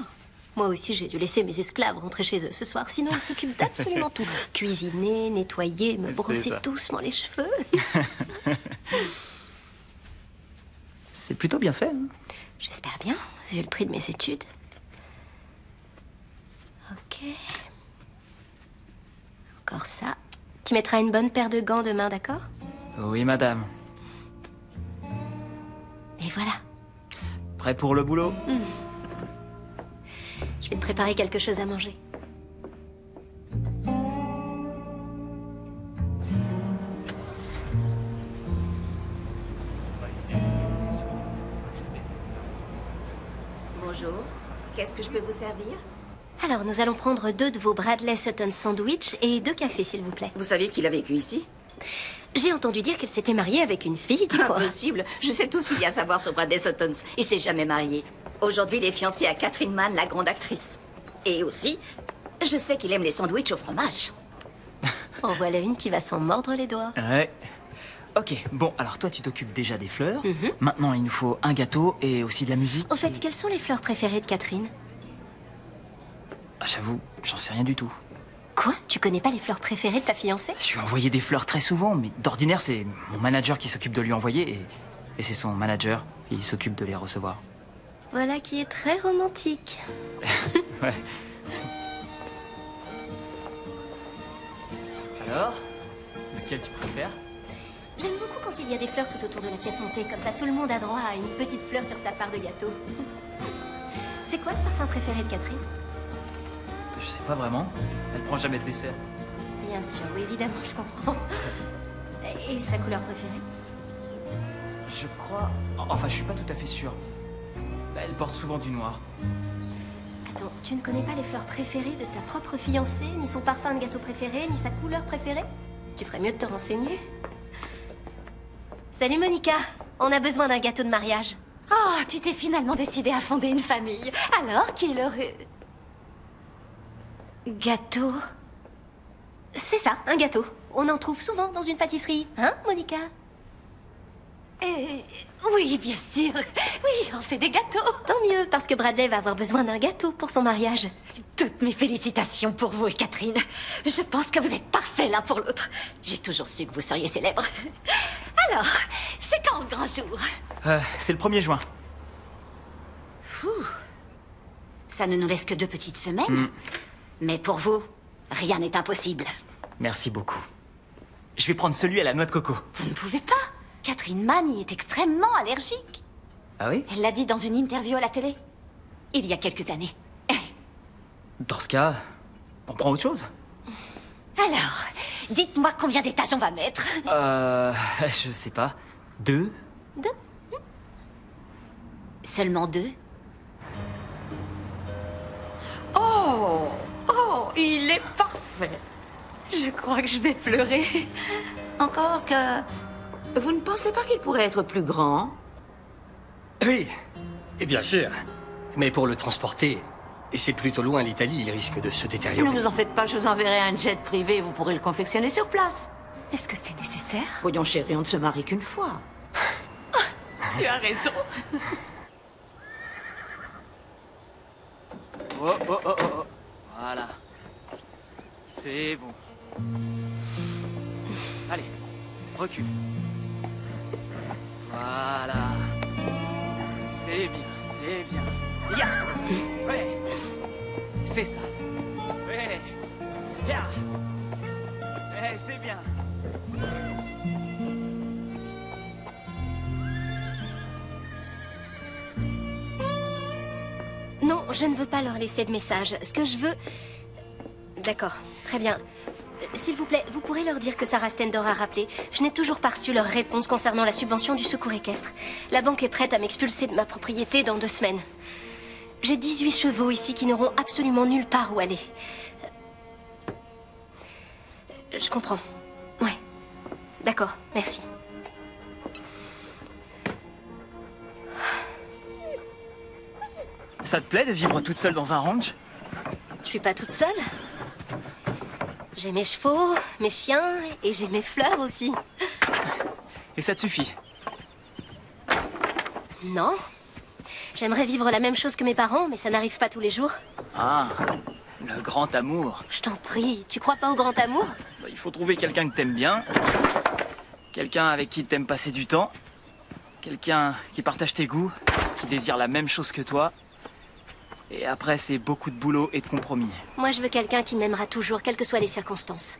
moi aussi, j'ai dû laisser mes esclaves rentrer chez eux ce soir, sinon ils s'occupent d'absolument tout. Cuisiner, nettoyer, me brosser ça. doucement les cheveux. C'est plutôt bien fait, hein? J'espère bien, vu le prix de mes études. Ok. Encore ça. Tu mettras une bonne paire de gants demain, d'accord? Oui, madame. Et voilà. Prêt pour le boulot? Je vais te préparer quelque chose à manger. Bonjour. Qu'est-ce que je peux vous servir? Alors, nous allons prendre 2 de vos Bradley Sutton sandwich et 2 cafés, s'il vous plaît. Vous saviez qu'il a vécu ici? J'ai entendu dire qu'elle s'était mariée avec une fille, dis-moi. Impossible. Je sais tout ce qu'il y a à savoir sur Bradley Suttons. Il s'est jamais marié. Aujourd'hui, il est fiancé à Catherine Mann, la grande actrice. Et aussi, je sais qu'il aime les sandwichs au fromage. En voilà une qui va s'en mordre les doigts. Ouais. Ok, bon, alors toi, tu t'occupes déjà des fleurs. Maintenant, il nous faut un gâteau et aussi de la musique. Au fait, quelles sont les fleurs préférées de Catherine? Ah, j'avoue, j'en sais rien du tout. Quoi? Tu connais pas les fleurs préférées de ta fiancée? Je lui ai envoyé des fleurs très souvent, mais d'ordinaire, c'est mon manager qui s'occupe de lui envoyer et c'est son manager qui s'occupe de les recevoir. Voilà qui est très romantique. Ouais. Alors, lequel tu préfères? J'aime beaucoup quand il y a des fleurs tout autour de la pièce montée. Comme ça, tout le monde a droit à une petite fleur sur sa part de gâteau. C'est quoi le parfum préféré de Catherine? Je sais pas vraiment. Elle prend jamais de dessert. Bien sûr, oui, évidemment, je comprends. Et sa couleur préférée? Je crois... Enfin, je suis pas tout à fait sûr. Elle porte souvent du noir. Attends, tu ne connais pas les fleurs préférées de ta propre fiancée, ni son parfum de gâteau préféré, ni sa couleur préférée? Tu ferais mieux de te renseigner. Salut Monica, on a besoin d'un gâteau de mariage. Oh, tu t'es finalement décidée à fonder une famille. Alors, qui l'aurait... Gâteau? C'est ça, un gâteau. On en trouve souvent dans une pâtisserie, hein, Monica? Oui, bien sûr. Oui, on fait des gâteaux. Tant mieux, parce que Bradley va avoir besoin d'un gâteau pour son mariage. Toutes mes félicitations pour vous et Catherine. Je pense que vous êtes parfaits l'un pour l'autre. J'ai toujours su que vous seriez célèbres. Alors, c'est quand le grand jour? C'est le 1er juin. Fou. Ça ne nous laisse que 2 petites semaines. Mais pour vous, rien n'est impossible. Merci beaucoup. Je vais prendre celui à la noix de coco. Vous ne pouvez pas. Catherine Mann y est extrêmement allergique. Ah oui? Elle l'a dit dans une interview à la télé. Il y a quelques années. Dans ce cas, on prend autre chose? Alors, dites-moi combien d'étages on va mettre. Je sais pas. 2? Seulement 2? Oh, il est parfait. Je crois que je vais pleurer. Encore que... Vous ne pensez pas qu'il pourrait être plus grand? Oui, et bien sûr. Mais pour le transporter, et c'est plutôt loin l'Italie, il risque de se détériorer. Ne vous en faites pas, je vous enverrai un jet privé, vous pourrez le confectionner sur place. Est-ce que c'est nécessaire? Voyons chérie, on ne se marie qu'une fois. Tu as raison. Oh, oh, oh, oh, oh. Voilà. C'est bon. Allez, recule. Voilà. C'est bien, c'est bien. Ya. Ouais. C'est ça. Ouais. Ya. Ouais, c'est bien. Non, je ne veux pas leur laisser de message. Ce que je veux... D'accord, très bien. S'il vous plaît, vous pourrez leur dire que Sarah Stendor a rappelé. Je n'ai toujours pas reçu leur réponse concernant la subvention du secours équestre. La banque est prête à m'expulser de ma propriété dans 2 semaines. J'ai 18 chevaux ici qui n'auront absolument nulle part où aller. Je comprends. Ouais. D'accord, merci. Ça te plaît de vivre toute seule dans un ranch? Je suis pas toute seule. J'ai mes chevaux, mes chiens et j'ai mes fleurs aussi. Et ça te suffit? Non. J'aimerais vivre la même chose que mes parents, mais ça n'arrive pas tous les jours. Ah, le grand amour. Je t'en prie, tu crois pas au grand amour? Bah, il faut trouver quelqu'un que t'aimes bien. Quelqu'un avec qui t'aimes passer du temps. Quelqu'un qui partage tes goûts, qui désire la même chose que toi. Et après, c'est beaucoup de boulot et de compromis. Moi, je veux quelqu'un qui m'aimera toujours, quelles que soient les circonstances.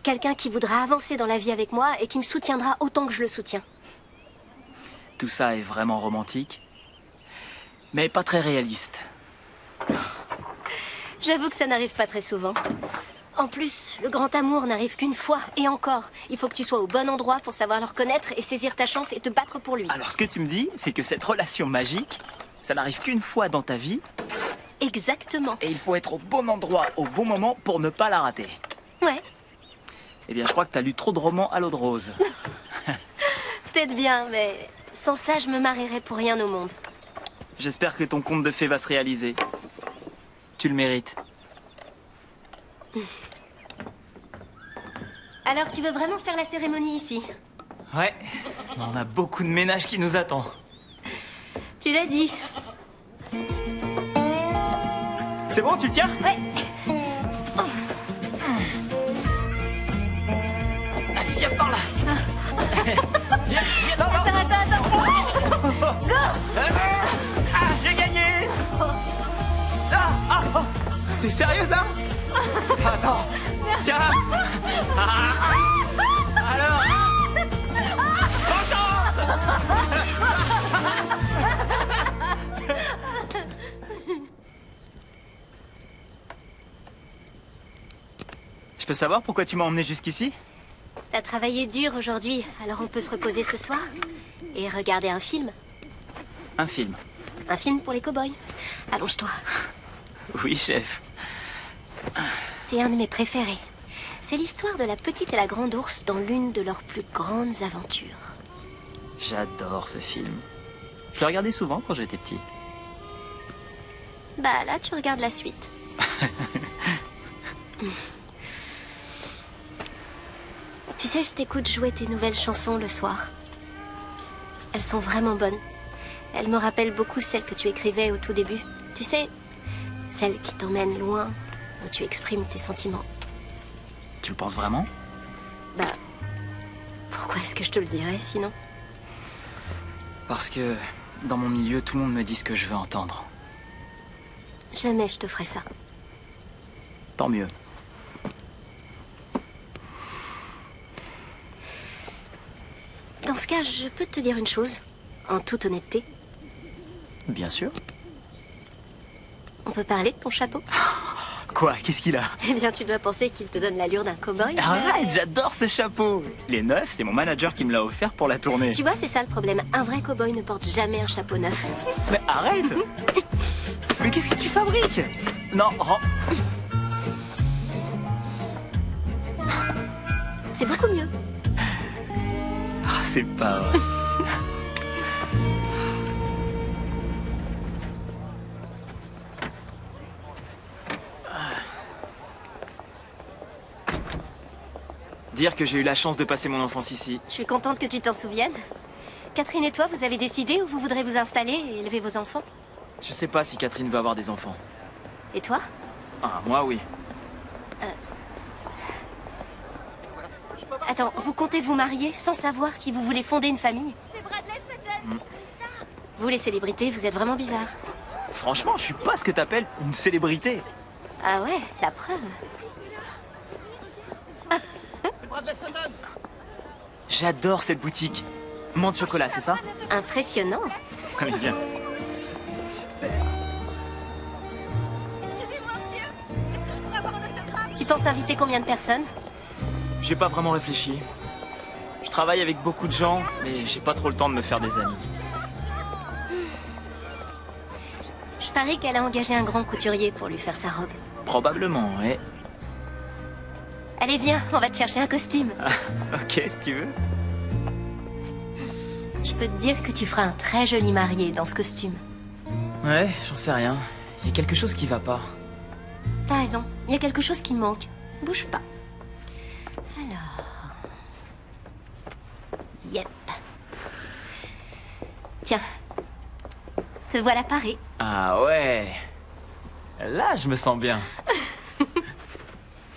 Quelqu'un qui voudra avancer dans la vie avec moi et qui me soutiendra autant que je le soutiens. Tout ça est vraiment romantique, mais pas très réaliste. J'avoue que ça n'arrive pas très souvent. En plus, le grand amour n'arrive qu'une fois, et encore. Il faut que tu sois au bon endroit pour savoir le reconnaître et saisir ta chance et te battre pour lui. Alors ce que tu me dis, c'est que cette relation magique, ça n'arrive qu'une fois dans ta vie. Exactement. Et il faut être au bon endroit, au bon moment pour ne pas la rater. Ouais. Eh bien, je crois que t'as lu trop de romans à l'eau de rose. Peut-être bien, mais sans ça, je me marierais pour rien au monde. J'espère que ton conte de fées va se réaliser. Tu le mérites. Alors, tu veux vraiment faire la cérémonie ici? Ouais, on a beaucoup de ménage qui nous attend. Tu l'as dit. C'est bon, tu le tiens? Ouais. Allez, viens par là. Viens, non, non. Attends. Go! J'ai gagné! T'es sérieuse là? Attends. Tiens. Alors. Bonne chance! Je peux savoir pourquoi tu m'as emmené jusqu'ici? T'as travaillé dur aujourd'hui, alors on peut se reposer ce soir et regarder un film. Un film? Un film pour les cow-boys. Allonge-toi. Oui, chef. C'est un de mes préférés. C'est l'histoire de la petite et la grande ours dans l'une de leurs plus grandes aventures. J'adore ce film. Je le regardais souvent quand j'étais petit. Bah là, tu regardes la suite. Tu sais, je t'écoute jouer tes nouvelles chansons le soir. Elles sont vraiment bonnes. Elles me rappellent beaucoup celles que tu écrivais au tout début. Tu sais, celles qui t'emmènent loin, où tu exprimes tes sentiments. Tu le penses vraiment? Bah, pourquoi est-ce que je te le dirais sinon? Parce que dans mon milieu, tout le monde me dit ce que je veux entendre. Jamais je te ferai ça. Tant mieux. Dans ce cas, je peux te dire une chose, en toute honnêteté. Bien sûr. On peut parler de ton chapeau? Quoi? Qu'est-ce qu'il a? Eh bien, tu dois penser qu'il te donne l'allure d'un cow-boy. Arrête, j'adore ce chapeau. Il est neuf, c'est mon manager qui me l'a offert pour la tournée. Tu vois, c'est ça le problème. Un vrai cow-boy ne porte jamais un chapeau neuf. Mais arrête. Mais qu'est-ce que tu fabriques? Non, rends. C'est beaucoup mieux. Ah, c'est pas vrai. Dire que j'ai eu la chance de passer mon enfance ici. Je suis contente que tu t'en souviennes. Catherine et toi, vous avez décidé où vous voudrez vous installer et élever vos enfants? Je sais pas si Catherine veut avoir des enfants. Et toi? Ah, moi, oui. Attends, vous comptez vous marier sans savoir si vous voulez fonder une famille? Vous, les célébrités, vous êtes vraiment bizarres. Franchement, je suis pas ce que t'appelles une célébrité. Ah ouais, la preuve. J'adore cette boutique. Menthe chocolat, c'est ça? Impressionnant. Allez, viens. Excusez-moi, monsieur. Est-ce que je pourrais avoir un autographe? Tu penses inviter combien de personnes? J'ai pas vraiment réfléchi. Je travaille avec beaucoup de gens, mais j'ai pas trop le temps de me faire des amis. Je parie qu'elle a engagé un grand couturier pour lui faire sa robe. Probablement, ouais. Allez, viens, on va te chercher un costume. Ok, si tu veux. Je peux te dire que tu feras un très joli marié dans ce costume. Ouais, j'en sais rien. Il y a quelque chose qui va pas. T'as raison, il y a quelque chose qui me manque. Bouge pas. Alors... Yep. Tiens. Te voilà paré. Ah ouais. Là, je me sens bien.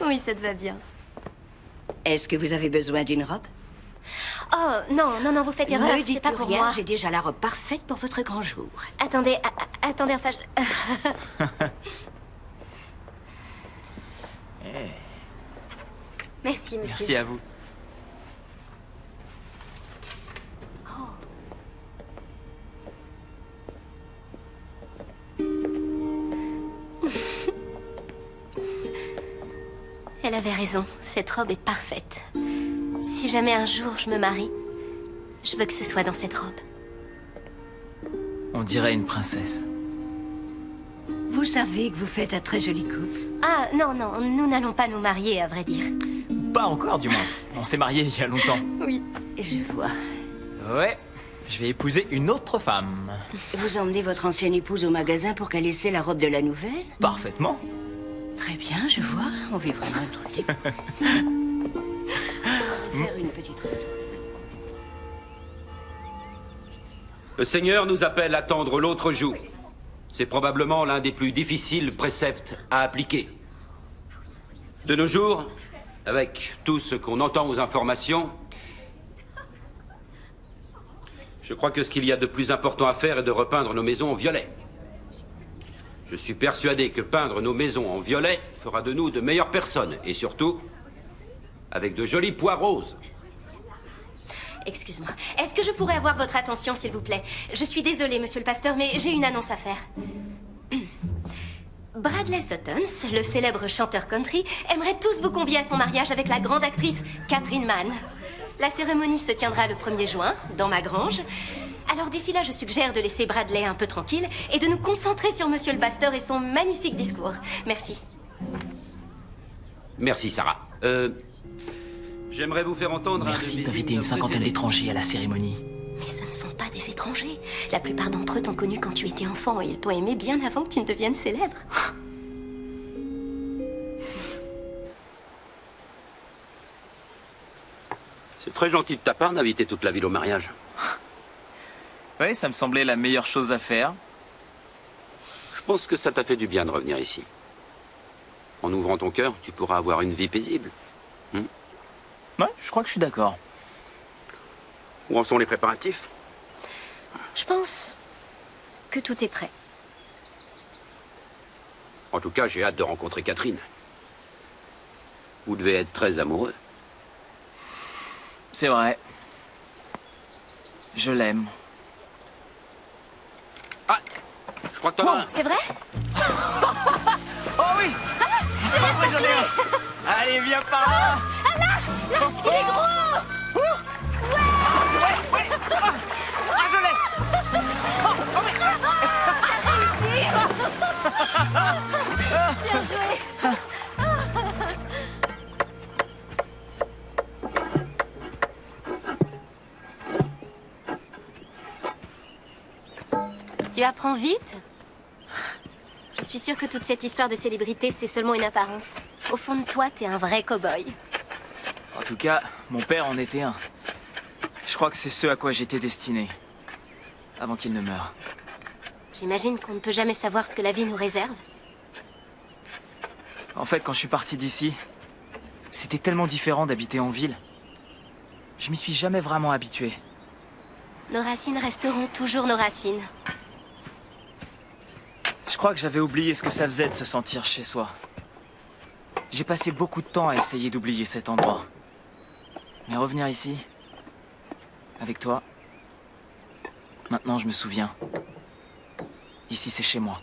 Oui, ça te va bien. Est-ce que vous avez besoin d'une robe? Oh, non, non, non, vous faites erreur, Ne c'est dites pas plus pour rien, moi. j'ai déjà la robe parfaite pour votre grand jour. Attendez, attendez, enfin... je- Merci, monsieur. Merci à vous. Elle avait raison, cette robe est parfaite. Si jamais un jour je me marie, je veux que ce soit dans cette robe. On dirait une princesse. Vous savez que vous faites un très joli couple. Ah, non, non, nous n'allons pas nous marier, à vrai dire. Pas encore, du moins. On s'est mariés il y a longtemps. Oui. Je vois. Ouais, je vais épouser une autre femme. Vous emmenez votre ancienne épouse au magasin pour qu'elle essaie la robe de la nouvelle? Parfaitement. Très bien, je vois. On vit vraiment trop libre. Faire une petite robe. Le Seigneur nous appelle à tendre l'autre joue. C'est probablement l'un des plus difficiles préceptes à appliquer. De nos jours, avec tout ce qu'on entend aux informations, je crois que ce qu'il y a de plus important à faire est de repeindre nos maisons en violet. Je suis persuadé que peindre nos maisons en violet fera de nous de meilleures personnes, et surtout, avec de jolis pois roses. Excuse-moi. Est-ce que je pourrais avoir votre attention, s'il vous plaît? Je suis désolée, monsieur le pasteur, mais j'ai une annonce à faire. Bradley Suttons, le célèbre chanteur country, aimerait tous vous convier à son mariage avec la grande actrice Catherine Mann. La cérémonie se tiendra le 1er juin, dans ma grange. Alors d'ici là, je suggère de laisser Bradley un peu tranquille et de nous concentrer sur monsieur le pasteur et son magnifique discours. Merci. Merci, Sarah. J'aimerais vous faire entendre Merci un de mes d'inviter une hymnes cinquantaine préférés. d'étrangers à la cérémonie. Mais ce ne sont pas des étrangers. La plupart d'entre eux t'ont connu quand tu étais enfant et ils t'ont aimé bien avant que tu ne deviennes célèbre. C'est très gentil de ta part d'inviter toute la ville au mariage. Oui, ça me semblait la meilleure chose à faire. Je pense que ça t'a fait du bien de revenir ici. En ouvrant ton cœur, tu pourras avoir une vie paisible. Ouais, je crois que je suis d'accord. Où en sont les préparatifs? Je pense que tout est prêt. En tout cas, j'ai hâte de rencontrer Catherine. Vous devez être très amoureux. C'est vrai. Je l'aime. Ah, je crois que t'en as un. C'est vrai? Oh oui! Ah, j'en ai un. Allez, viens par là! Ah là! Là! Il est gros! Ouais! Ah, je l'ai! Oh oui! Bien joué! Tu apprends vite? Je suis sûre que toute cette histoire de célébrité, c'est seulement une apparence. Au fond de toi, t'es un vrai cow-boy. En tout cas, mon père en était un. Je crois que c'est ce à quoi j'étais destiné. Avant qu'il ne meure. J'imagine qu'on ne peut jamais savoir ce que la vie nous réserve. En fait, quand je suis parti d'ici, c'était tellement différent d'habiter en ville. Je m'y suis jamais vraiment habitué. Nos racines resteront toujours nos racines. Je crois que j'avais oublié ce que ça faisait de se sentir chez soi. J'ai passé beaucoup de temps à essayer d'oublier cet endroit. Mais revenir ici, avec toi, maintenant je me souviens. Ici, c'est chez moi.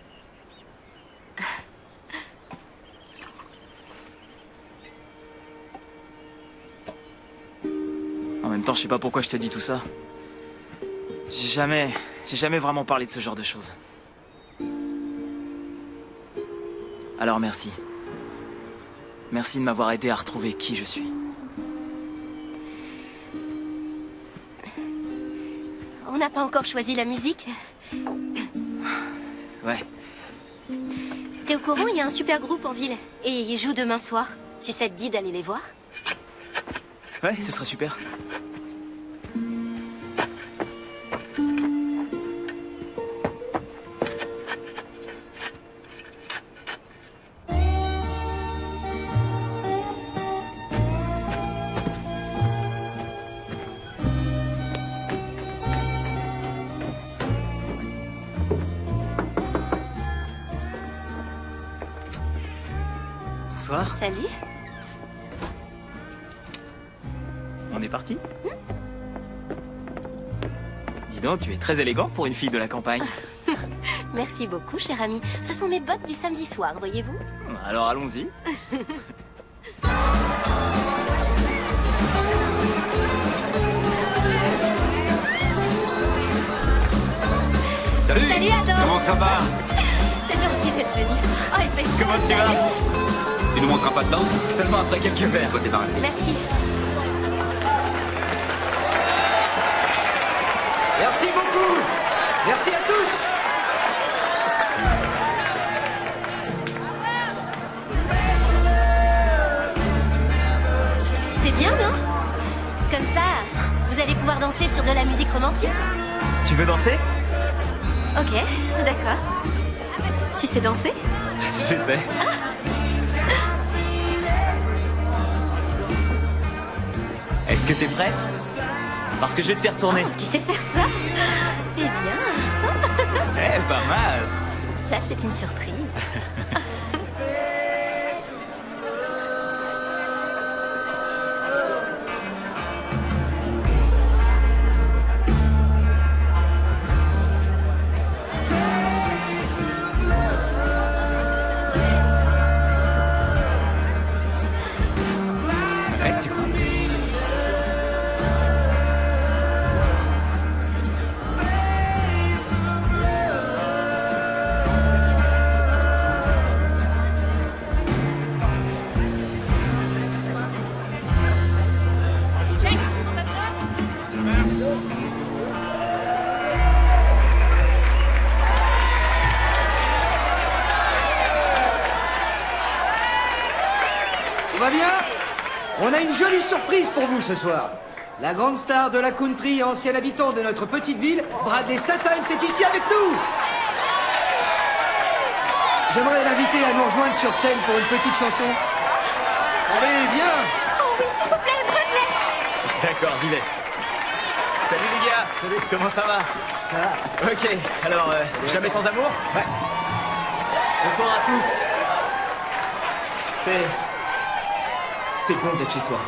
En même temps, je sais pas pourquoi je te dis tout ça. J'ai jamais vraiment parlé de ce genre de choses. Alors merci. Merci de m'avoir aidé à retrouver qui je suis. On n'a pas encore choisi la musique? Ouais. T'es au courant, il y a un super groupe en ville. Et ils jouent demain soir. Si ça te dit d'aller les voir. Ouais, ce serait super. Bonsoir. Salut. On est parti. Dis donc, tu es très élégant pour une fille de la campagne. Merci beaucoup, cher ami. Ce sont mes bottes du samedi soir, voyez-vous. Alors allons-y. Salut. Salut, Adam. Comment ça va? C'est gentil d'être venu. Oh, il fait chaud. Comment tu vas? Tu nous montres pas de danse? Seulement après quelques verres. Faut te débarrasser. Merci. Merci beaucoup. Merci à tous. C'est bien, non? Comme ça, vous allez pouvoir danser sur de la musique romantique. Tu veux danser? Ok, d'accord. Tu sais danser? Je sais. Est-ce que t'es prête? Parce que je vais te faire tourner. Oh, tu sais faire ça? C'est bien. Eh, pas mal. Ça, c'est une surprise. Ouais, tu crois? Tout va bien? On a une jolie surprise pour vous ce soir. La grande star de la country et ancien habitant de notre petite ville, Bradley Satan, est ici avec nous. J'aimerais l'inviter à nous rejoindre sur scène pour une petite chanson. Allez, viens. Oh oui, s'il vous plaît, Bradley. D'accord, j'y vais. Salut les gars. Salut. Comment ça va? Ok, alors, jamais sans amour? Ouais. Bonsoir à tous. C'est bon d'être chez soi.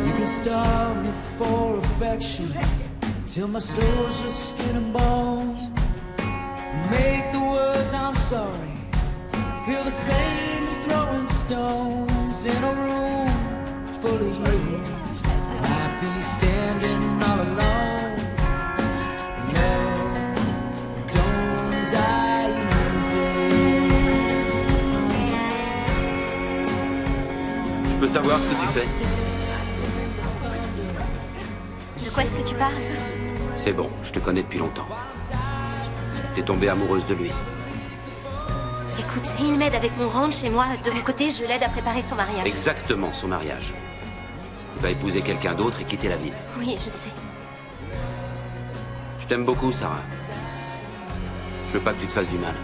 You can starve me for affection till my soul's just skin and bone. Make the words I'm sorry feel the same as throwing stones in a room full of you. Might be standing all alone. No, don't die easy. Je peux savoir ce que tu fais? De quoi est-ce que tu parles? C'est bon, je te connais depuis longtemps. T'es tombée amoureuse de lui. Écoute, il m'aide avec mon ranch et moi, de mon côté, je l'aide à préparer son mariage. Exactement, son mariage. Il va épouser quelqu'un d'autre et quitter la ville. Oui, je sais. Je t'aime beaucoup, Sarah. Je veux pas que tu te fasses du mal.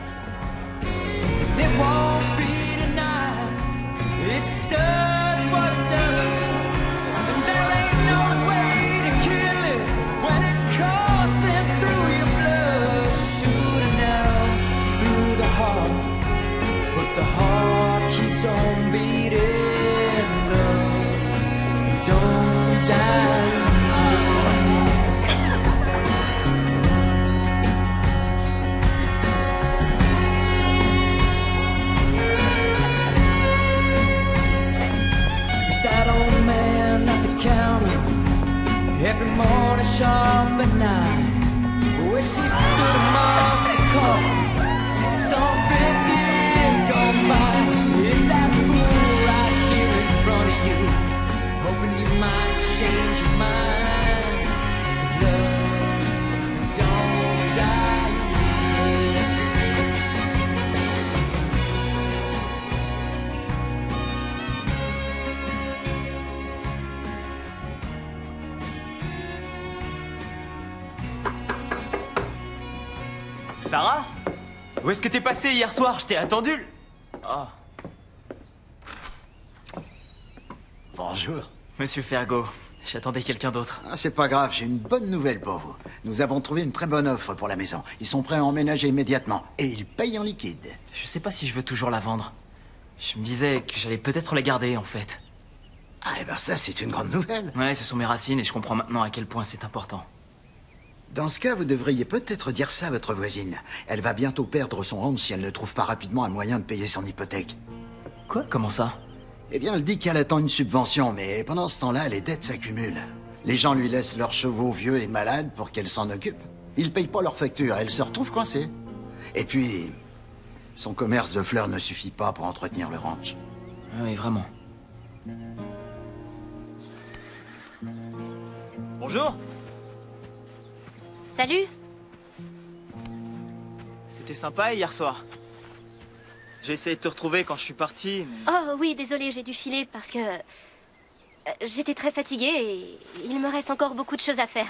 It won't be tonight. It just does what it does. And there ain't no way to kill it when it's coursing through your blood. Shooting down through the heart. But the heart keeps on beating. Love, don't die easy. Sarah? Où est-ce que t'es passée hier soir? Je t'ai attendu. Oh. Bonjour. Monsieur Fergo, j'attendais quelqu'un d'autre. Ah, c'est pas grave, j'ai une bonne nouvelle pour vous. Nous avons trouvé une très bonne offre pour la maison. Ils sont prêts à emménager immédiatement. Et ils payent en liquide. Je sais pas si je veux toujours la vendre. Je me disais que j'allais peut-être la garder, en fait. Ah, et ben ça, c'est une grande nouvelle. Ouais, ce sont mes racines et je comprends maintenant à quel point c'est important. Dans ce cas, vous devriez peut-être dire ça à votre voisine. Elle va bientôt perdre son ranch si elle ne trouve pas rapidement un moyen de payer son hypothèque. Quoi? Comment ça? Eh bien, elle dit qu'elle attend une subvention, mais pendant ce temps-là, les dettes s'accumulent. Les gens lui laissent leurs chevaux vieux et malades pour qu'elle s'en occupe. Ils payent pas leurs factures, elle se retrouve coincée. Et puis, son commerce de fleurs ne suffit pas pour entretenir le ranch. Oui, vraiment. Bonjour. Salut. C'était sympa hier soir. J'ai essayé de te retrouver quand je suis parti, mais... Oh oui, désolée, j'ai dû filer parce que... j'étais très fatiguée et il me reste encore beaucoup de choses à faire.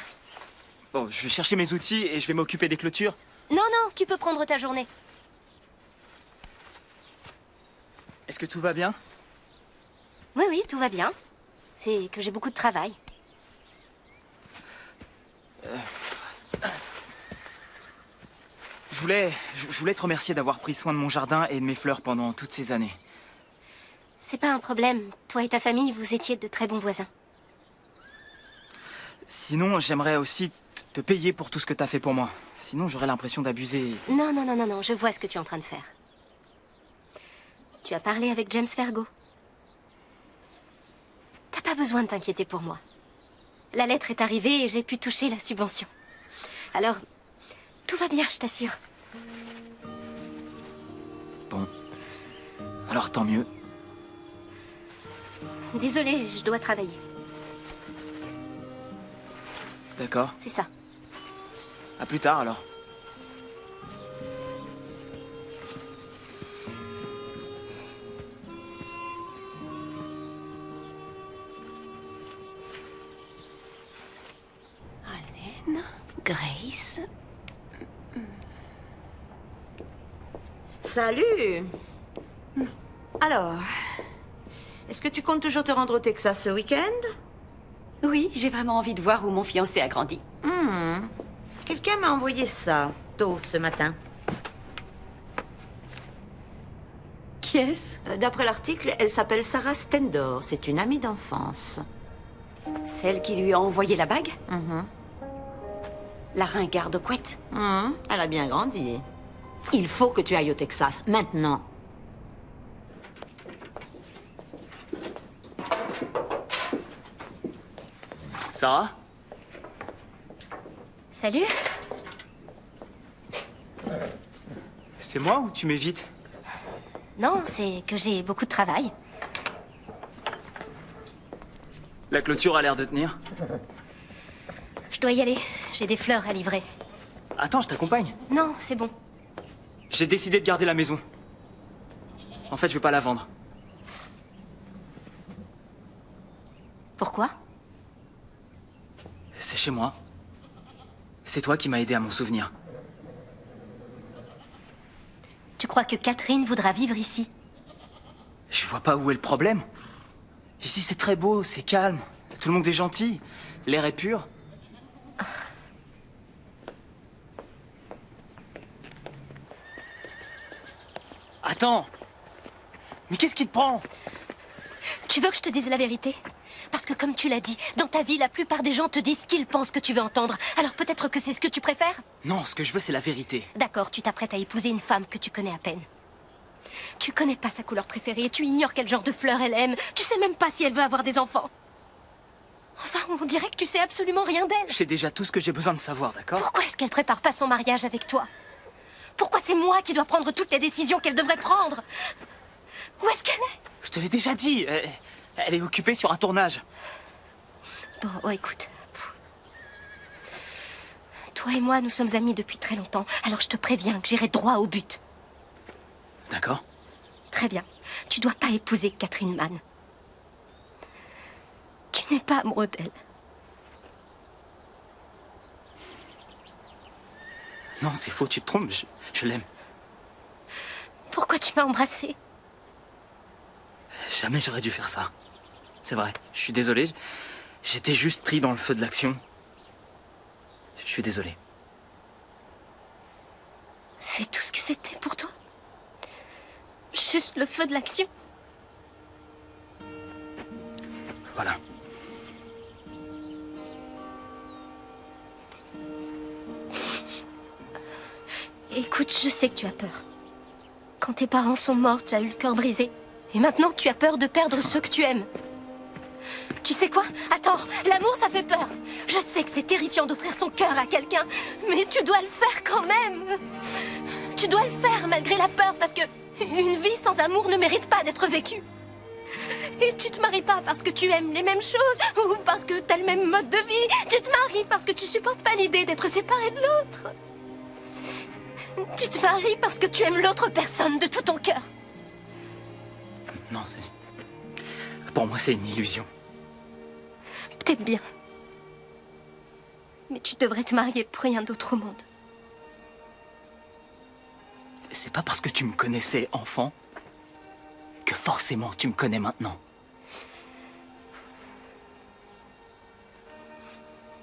Bon, je vais chercher mes outils et je vais m'occuper des clôtures. Non, non, tu peux prendre ta journée. Est-ce que tout va bien? Oui, oui, tout va bien. C'est que j'ai beaucoup de travail. Je voulais te remercier d'avoir pris soin de mon jardin et de mes fleurs pendant toutes ces années. C'est pas un problème. Toi et ta famille, vous étiez de très bons voisins. Sinon, j'aimerais aussi te payer pour tout ce que t'as fait pour moi. Sinon, j'aurais l'impression d'abuser. Non, non, non, non, non, je vois ce que tu es en train de faire. Tu as parlé avec James Fergo. T'as pas besoin de t'inquiéter pour moi. La lettre est arrivée et j'ai pu toucher la subvention. Alors, tout va bien, je t'assure. Bon. Alors, tant mieux. Désolée, je dois travailler. D'accord. C'est ça. À plus tard, alors. Allen, Grace... Salut. Alors, est-ce que tu comptes toujours te rendre au Texas ce week-end? Oui, j'ai vraiment envie de voir où mon fiancé a grandi. Quelqu'un m'a envoyé ça, tôt, ce matin. Qui est-ce? D'après l'article, elle s'appelle Sarah Stendor. C'est une amie d'enfance. Celle qui lui a envoyé la bague? La ringarde couette? Elle a bien grandi. Il faut que tu ailles au Texas, maintenant. Sarah? Salut. C'est moi ou tu m'évites? Non, c'est que j'ai beaucoup de travail. La clôture a l'air de tenir. Je dois y aller. J'ai des fleurs à livrer. Attends, je t'accompagne. Non, c'est bon. J'ai décidé de garder la maison. En fait, je vais pas la vendre. Pourquoi? C'est chez moi. C'est toi qui m'as aidé à m'en souvenir. Tu crois que Catherine voudra vivre ici? Je vois pas où est le problème. Ici, c'est très beau, c'est calme. Tout le monde est gentil. L'air est pur. Attends. Mais qu'est-ce qui te prend? Tu veux que je te dise la vérité? Parce que comme tu l'as dit, dans ta vie, la plupart des gens te disent ce qu'ils pensent que tu veux entendre. Alors peut-être que c'est ce que tu préfères? Non, ce que je veux, c'est la vérité. D'accord, tu t'apprêtes à épouser une femme que tu connais à peine. Tu connais pas sa couleur préférée, tu ignores quel genre de fleurs elle aime, tu sais même pas si elle veut avoir des enfants. Enfin, on dirait que tu sais absolument rien d'elle. Je sais déjà tout ce que j'ai besoin de savoir, d'accord? Pourquoi est-ce qu'elle prépare pas son mariage avec toi? Pourquoi c'est moi qui dois prendre toutes les décisions qu'elle devrait prendre? Où est-ce qu'elle est? Je te l'ai déjà dit. Elle est occupée sur un tournage. Bon, oh, écoute. Toi et moi, nous sommes amis depuis très longtemps. Alors je te préviens que j'irai droit au but. D'accord. Très bien. Tu dois pas épouser Catherine Mann. Tu n'es pas amoureux d'elle. Non, c'est faux, tu te trompes, je l'aime. Pourquoi tu m'as embrassée? Jamais j'aurais dû faire ça. C'est vrai, je suis désolé. J'étais juste pris dans le feu de l'action. Je suis désolé. C'est tout ce que c'était pour toi? Juste le feu de l'action? Voilà. Écoute, je sais que tu as peur. Quand tes parents sont morts, tu as eu le cœur brisé. Et maintenant, tu as peur de perdre ceux que tu aimes. Tu sais quoi? Attends, l'amour, ça fait peur. Je sais que c'est terrifiant d'offrir son cœur à quelqu'un, mais tu dois le faire quand même. Tu dois le faire malgré la peur, parce que une vie sans amour ne mérite pas d'être vécue. Et tu te maries pas parce que tu aimes les mêmes choses ou parce que t'as le même mode de vie. Tu te maries parce que tu supportes pas l'idée d'être séparé de l'autre. Tu te maries parce que tu aimes l'autre personne de tout ton cœur. Non, c'est... Pour moi, c'est une illusion. Peut-être bien. Mais tu devrais te marier pour rien d'autre au monde. C'est pas parce que tu me connaissais enfant que forcément tu me connais maintenant.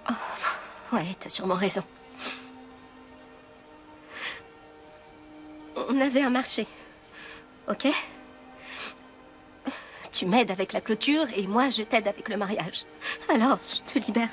Oh, ouais, t'as sûrement raison. On avait un marché, ok? Tu m'aides avec la clôture et moi je t'aide avec le mariage. Alors, je te libère.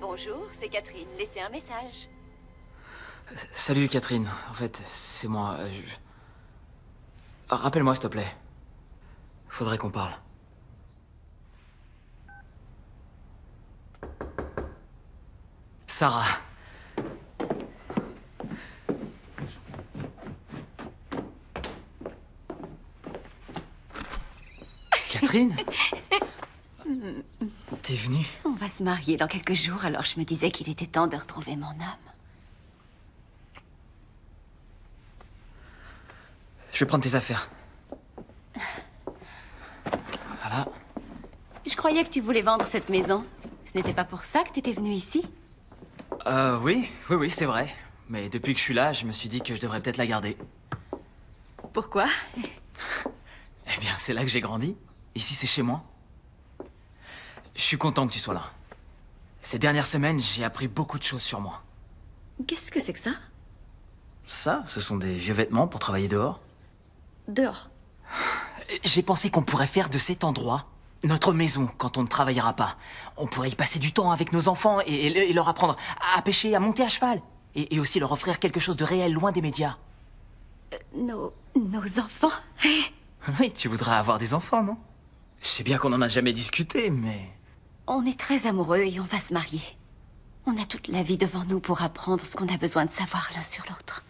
Bonjour, c'est Catherine. Laissez un message. Salut Catherine, en fait, c'est moi. Rappelle-moi s'il te plaît. Faudrait qu'on parle. Sarah. Catherine? T'es venue? On va se marier dans quelques jours, alors je me disais qu'il était temps de retrouver mon âme. Je vais prendre tes affaires. Voilà. Je croyais que tu voulais vendre cette maison. Ce n'était pas pour ça que t'étais venu ici? Oui, c'est vrai. Mais depuis que je suis là, je me suis dit que je devrais peut-être la garder. Pourquoi? Eh bien, c'est là que j'ai grandi. Ici, c'est chez moi. Je suis content que tu sois là. Ces dernières semaines, j'ai appris beaucoup de choses sur moi. Qu'est-ce que c'est que ça? Ça, ce sont des vieux vêtements pour travailler dehors. Dehors? J'ai pensé qu'on pourrait faire de cet endroit notre maison quand on ne travaillera pas. On pourrait y passer du temps avec nos enfants et leur apprendre à pêcher, à monter à cheval. Et aussi leur offrir quelque chose de réel, loin des médias. Nos enfants? Oui, tu voudrais avoir des enfants, non? Je sais bien qu'on n'en a jamais discuté, mais... On est très amoureux et on va se marier. On a toute la vie devant nous pour apprendre ce qu'on a besoin de savoir l'un sur l'autre.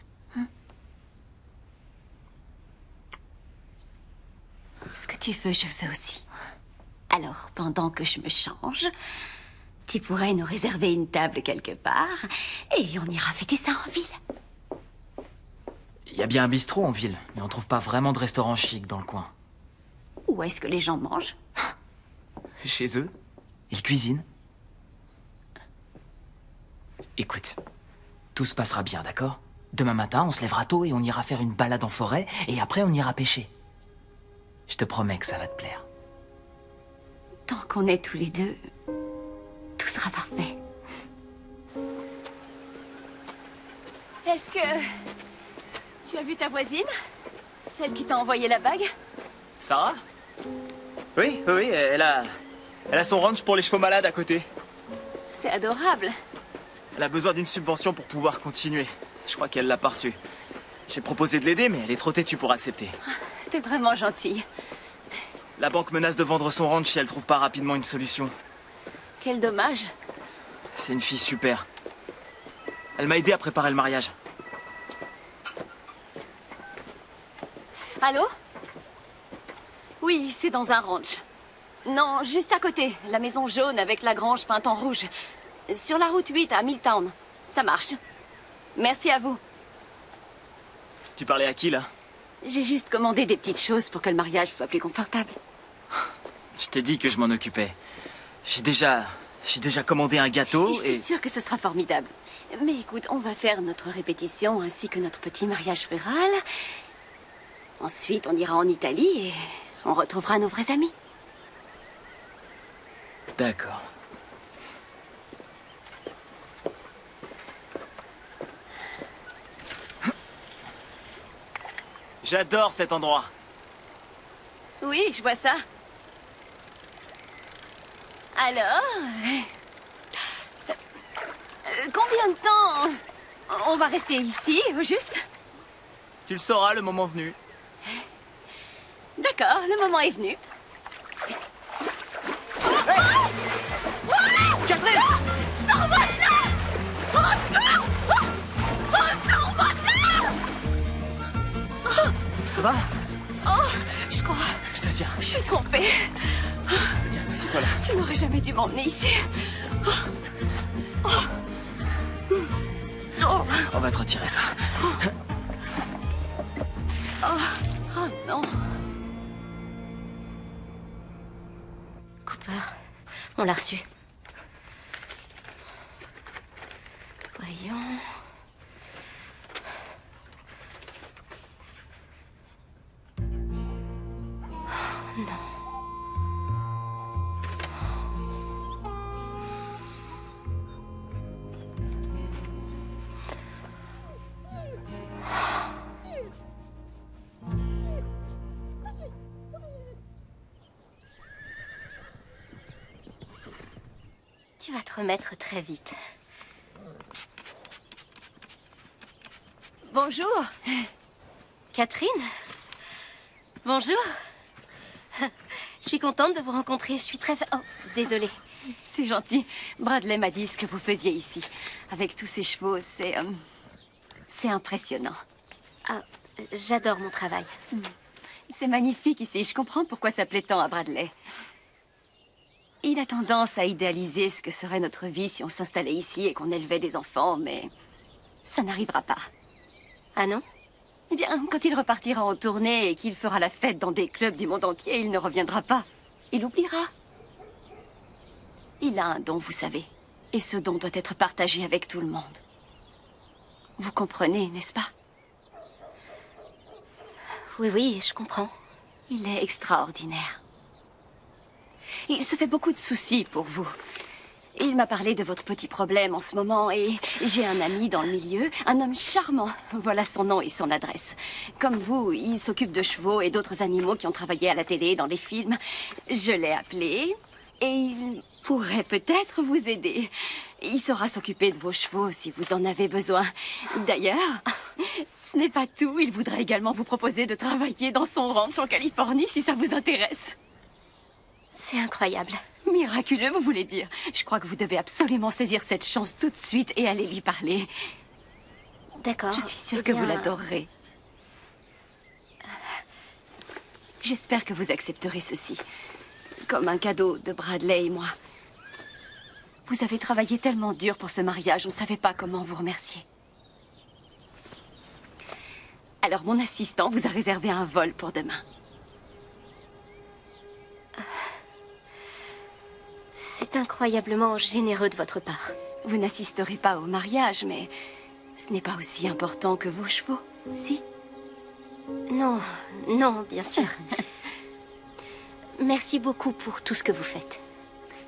Ce que tu veux, je le veux aussi. Alors, pendant que je me change, tu pourrais nous réserver une table quelque part et on ira fêter ça en ville. Il y a bien un bistrot en ville, mais on trouve pas vraiment de restaurant chic dans le coin. Où est-ce que les gens mangent? Chez eux. Ils cuisinent. Écoute, tout se passera bien, d'accord? Demain matin, on se lèvera tôt et on ira faire une balade en forêt, et après on ira pêcher. Je te promets que ça va te plaire. Tant qu'on est tous les deux, tout sera parfait. Est-ce que tu as vu ta voisine? Celle qui t'a envoyé la bague? Sarah? Oui, elle a son ranch pour les chevaux malades à côté. C'est adorable. Elle a besoin d'une subvention pour pouvoir continuer. Je crois qu'elle l'a pas reçue. J'ai proposé de l'aider, mais elle est trop têtue pour accepter. T'es vraiment gentille. La banque menace de vendre son ranch si elle trouve pas rapidement une solution. Quel dommage. C'est une fille super. Elle m'a aidé à préparer le mariage. Allô? Oui, c'est dans un ranch. Non, juste à côté. La maison jaune avec la grange peinte en rouge. Sur la route 8 à Milltown. Ça marche. Merci à vous. Tu parlais à qui, là? J'ai juste commandé des petites choses pour que le mariage soit plus confortable. Je t'ai dit que je m'en occupais. J'ai déjà commandé un gâteau Je suis sûre que ce sera formidable. Mais écoute, on va faire notre répétition ainsi que notre petit mariage rural. Ensuite, on ira en Italie et on retrouvera nos vrais amis. D'accord. J'adore cet endroit. Oui, je vois ça. Alors... combien de temps on va rester ici, au juste? Tu le sauras le moment venu. D'accord, le moment est venu. Catherine! S'en va de là! S'en va de là! Ça va? Oh, je crois. Je te tiens. Je suis trompée. Tiens, assieds-toi là. Tu n'aurais jamais dû m'emmener ici. On va te retirer ça. Oh non. Cooper, on l'a reçu. Voyons... Oh non. Tu vas te remettre très vite. Bonjour. Catherine? Bonjour. Je suis contente de vous rencontrer. Je suis très... Oh, désolée. C'est gentil. Bradley m'a dit ce que vous faisiez ici. Avec tous ces chevaux, c'est impressionnant. Ah, j'adore mon travail. C'est magnifique ici. Je comprends pourquoi ça plaît tant à Bradley. Il a tendance à idéaliser ce que serait notre vie si on s'installait ici et qu'on élevait des enfants, mais ça n'arrivera pas. Ah non? Eh bien, quand il repartira en tournée et qu'il fera la fête dans des clubs du monde entier, il ne reviendra pas. Il oubliera. Il a un don, vous savez. Et ce don doit être partagé avec tout le monde. Vous comprenez, n'est-ce pas? Oui, oui, je comprends. Il est extraordinaire. Il se fait beaucoup de soucis pour vous. Il m'a parlé de votre petit problème en ce moment et j'ai un ami dans le milieu, un homme charmant. Voilà son nom et son adresse. Comme vous, il s'occupe de chevaux et d'autres animaux qui ont travaillé à la télé, dans les films. Je l'ai appelé et il pourrait peut-être vous aider. Il saura s'occuper de vos chevaux si vous en avez besoin. D'ailleurs, ce n'est pas tout. Il voudrait également vous proposer de travailler dans son ranch en Californie si ça vous intéresse. C'est incroyable. Miraculeux, vous voulez dire? Je crois que vous devez absolument saisir cette chance tout de suite et aller lui parler. D'accord. Je suis sûre Eh que bien... vous l'adorerez. J'espère que vous accepterez ceci. Comme un cadeau de Bradley et moi. Vous avez travaillé tellement dur pour ce mariage, on ne savait pas comment vous remercier. Alors mon assistant vous a réservé un vol pour demain. C'est incroyablement généreux de votre part. Vous n'assisterez pas au mariage, mais ce n'est pas aussi important que vos chevaux, si? Non, non, bien sûr. Merci beaucoup pour tout ce que vous faites.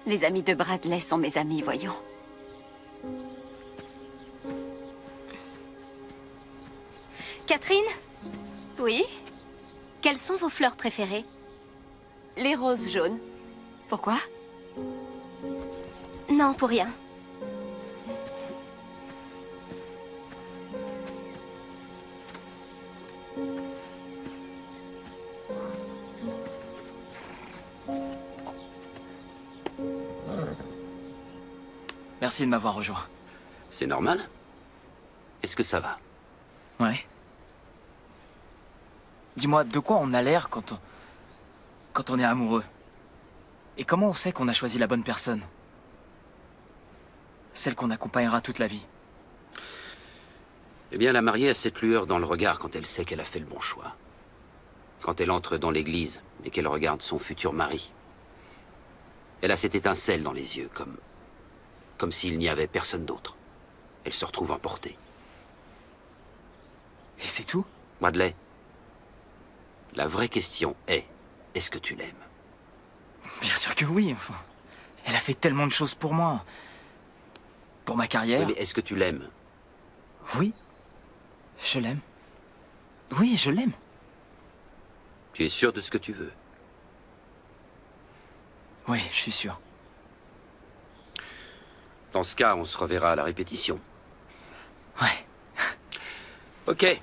Les amis de Bradley sont mes amis, voyons. Catherine? Oui? Quelles sont vos fleurs préférées? Les roses jaunes. Pourquoi? Non, pour rien. Merci de m'avoir rejoint. C'est normal. Est-ce que ça va? Ouais. Dis-moi, de quoi on a l'air quand on est amoureux? Et comment on sait qu'on a choisi la bonne personne? Celle qu'on accompagnera toute la vie. Eh bien, la mariée a cette lueur dans le regard quand elle sait qu'elle a fait le bon choix. Quand elle entre dans l'église et qu'elle regarde son futur mari. Elle a cette étincelle dans les yeux, comme s'il n'y avait personne d'autre. Elle se retrouve emportée. Et c'est tout? Bradley, la vraie question est, est-ce que tu l'aimes? Bien sûr que oui, enfin. Elle a fait tellement de choses pour moi. Pour ma carrière. Oui, mais est-ce que tu l'aimes? Oui. Je l'aime. Oui, je l'aime. Tu es sûr de ce que tu veux? Oui, je suis sûr. Dans ce cas, on se reverra à la répétition. Ouais. Ok.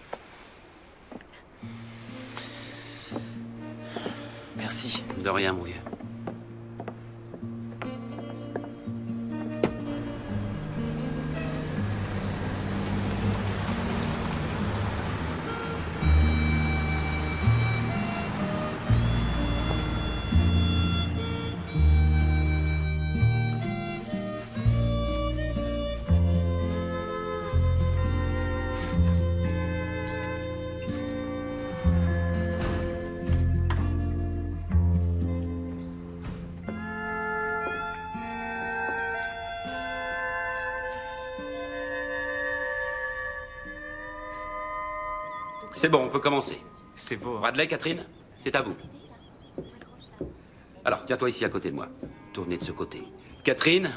Merci. De rien, mon vieux. C'est bon, on peut commencer. C'est beau. Hein? Bradley, Catherine, c'est à vous. Alors, tiens-toi ici à côté de moi. Tournez de ce côté. Catherine,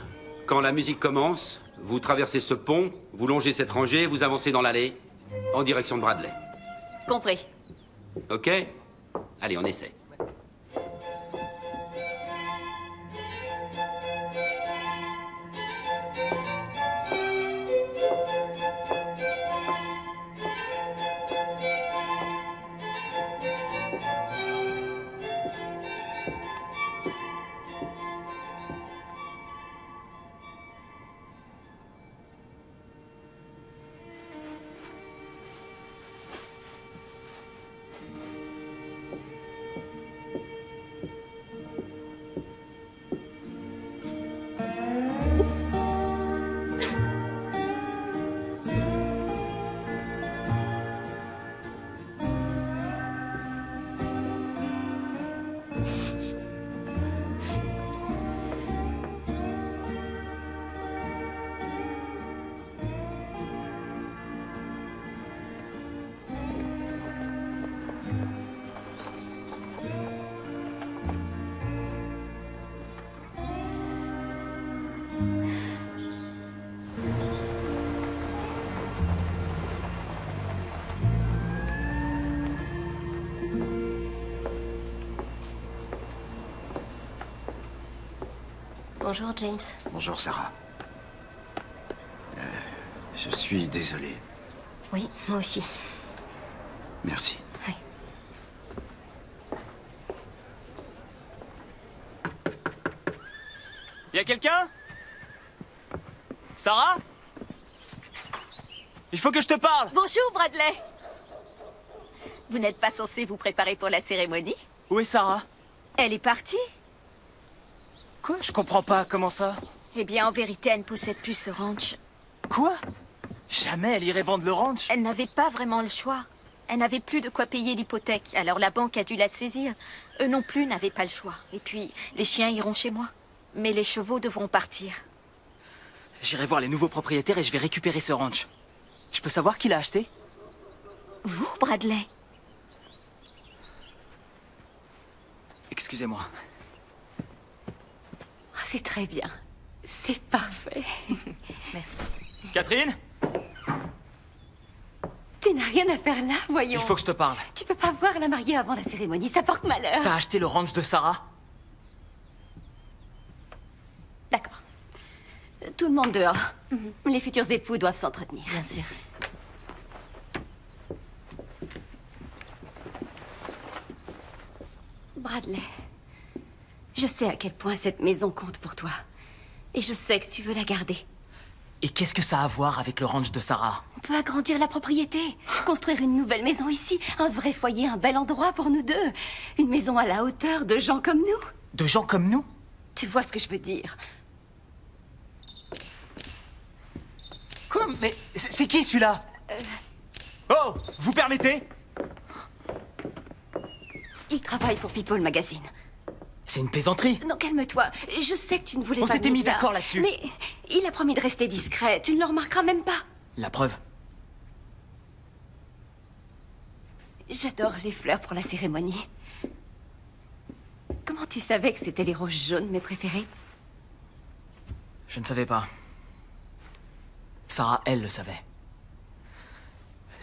quand la musique commence, vous traversez ce pont, vous longez cette rangée, vous avancez dans l'allée, en direction de Bradley. Compris. Ok? Allez, on essaie. Bonjour, James. Bonjour, Sarah. Je suis désolé. Oui, moi aussi. Merci. Oui. Y a quelqu'un? Sarah? Il faut que je te parle. Bonjour, Bradley. Vous n'êtes pas censé vous préparer pour la cérémonie? Où est Sarah? Elle est partie. Quoi? Je comprends pas, comment ça? Eh bien, en vérité, elle ne possède plus ce ranch. Quoi? Jamais elle irait vendre le ranch. Elle n'avait pas vraiment le choix. Elle n'avait plus de quoi payer l'hypothèque, alors la banque a dû la saisir. Eux non plus n'avaient pas le choix. Et puis, les chiens iront chez moi. Mais les chevaux devront partir. J'irai voir les nouveaux propriétaires et je vais récupérer ce ranch. Je peux savoir qui l'a acheté? Vous, Bradley? Excusez-moi. Ah, c'est très bien. C'est parfait. Merci. Catherine? Tu n'as rien à faire là, voyons. Il faut que je te parle. Tu peux pas voir la mariée avant la cérémonie, ça porte malheur. T'as acheté le ranch de Sarah? D'accord. Tout le monde dehors. Les futurs époux doivent s'entretenir. Bien sûr. Bradley, je sais à quel point cette maison compte pour toi. Et je sais que tu veux la garder. Et qu'est-ce que ça a à voir avec le ranch de Sarah? On peut agrandir la propriété, construire une nouvelle maison ici, un vrai foyer, un bel endroit pour nous deux. Une maison à la hauteur de gens comme nous. De gens comme nous? Tu vois ce que je veux dire? Quoi? Mais c'est qui celui-là? Oh, vous permettez? Il travaille pour People Magazine. C'est une plaisanterie. Non, calme-toi. Je sais que tu ne voulais pas... On s'était de mis médias, d'accord là-dessus. Mais il a promis de rester discret. Tu ne le remarqueras même pas. La preuve. J'adore les fleurs pour la cérémonie. Comment tu savais que c'était les roses jaunes, mes préférées? Je ne savais pas. Sarah, elle, le savait.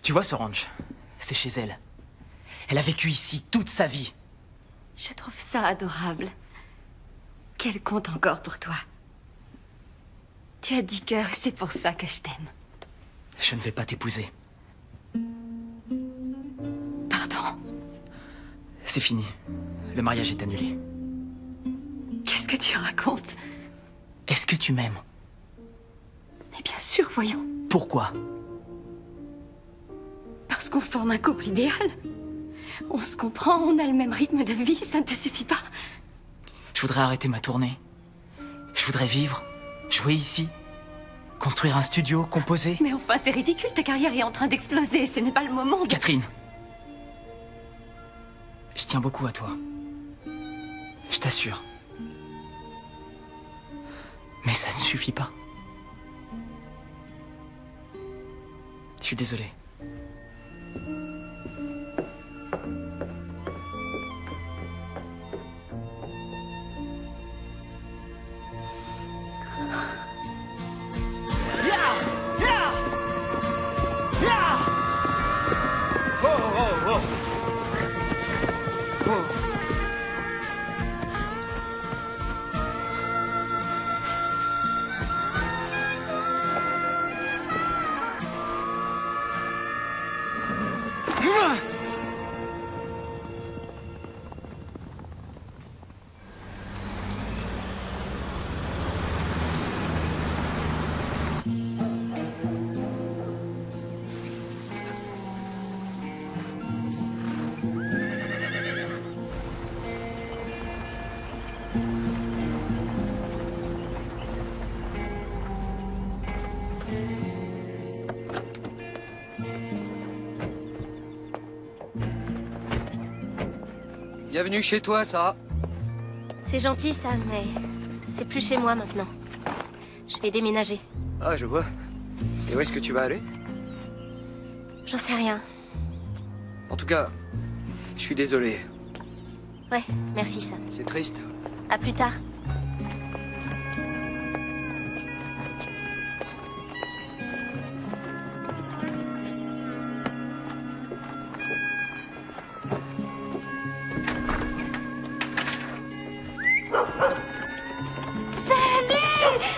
Tu vois ce ranch? C'est chez elle. Elle a vécu ici toute sa vie. Je trouve ça adorable. Qu'elle compte encore pour toi. Tu as du cœur et c'est pour ça que je t'aime. Je ne vais pas t'épouser. Pardon. C'est fini. Le mariage est annulé. Qu'est-ce que tu racontes? Est-ce que tu m'aimes? Mais bien sûr, voyons. Pourquoi? Parce qu'on forme un couple idéal. On se comprend, on a le même rythme de vie, ça ne te suffit pas? Je voudrais arrêter ma tournée. Je voudrais vivre, jouer ici, construire un studio, composer. Mais enfin, c'est ridicule, ta carrière est en train d'exploser, ce n'est pas le moment de... Catherine, je tiens beaucoup à toi. Je t'assure. Mais ça ne suffit pas. Je suis désolé. Bienvenue chez toi, Sarah. C'est gentil, ça, mais c'est plus chez moi maintenant. Je vais déménager. Ah, je vois. Et où est-ce que tu vas aller? J'en sais rien. En tout cas, je suis désolé. Ouais, merci, Sam. C'est triste. À plus tard.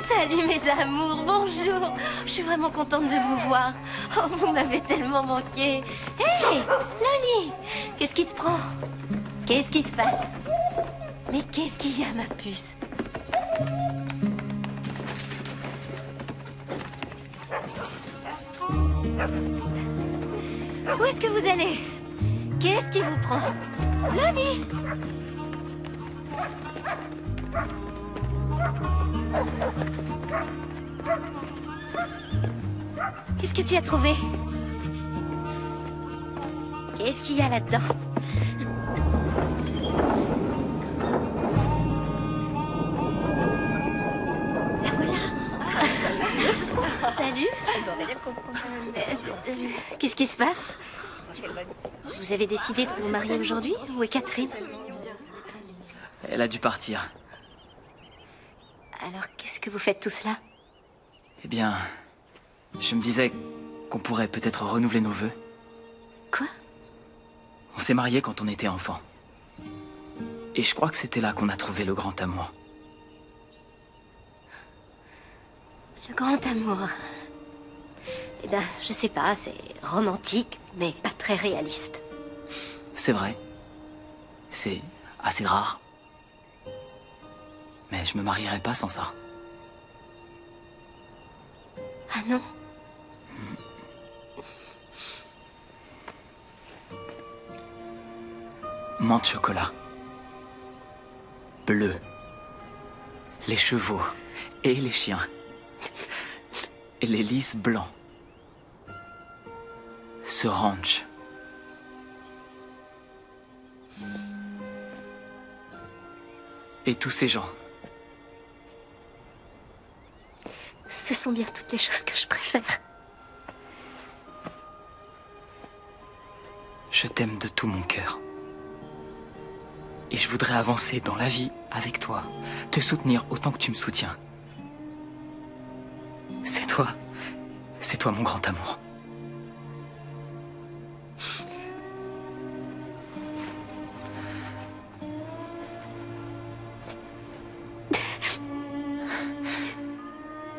Salut mes amours, bonjour. Je suis vraiment contente de vous voir. Oh, vous m'avez tellement manqué. Hey, Loli, qu'est-ce qui te prend? Qu'est-ce qui se passe? Mais qu'est-ce qu'il y a, ma puce? Où est-ce que vous allez? Qu'est-ce qui vous prend? Loli! Qu'est-ce que tu as trouvé? Qu'est-ce qu'il y a là-dedans? La voilà. Salut. Qu'est-ce qui se passe? Vous avez décidé de vous marier aujourd'hui? Où est Catherine? Elle a dû partir. Alors, qu'est-ce que vous faites tout cela? Eh bien, je me disais qu'on pourrait peut-être renouveler nos vœux. Quoi? On s'est mariés quand on était enfant. Et je crois que c'était là qu'on a trouvé le grand amour. Le grand amour. Eh ben, je sais pas, c'est romantique, mais pas très réaliste. C'est vrai. C'est assez rare. Mais je me marierai pas sans ça. Ah non. Menthe chocolat. Bleu. Les chevaux et les chiens. Et les lys blancs. Ce ranch. Et tous ces gens. Ce sont bien toutes les choses que je préfère. Je t'aime de tout mon cœur. Et je voudrais avancer dans la vie avec toi, te soutenir autant que tu me soutiens. C'est toi mon grand amour.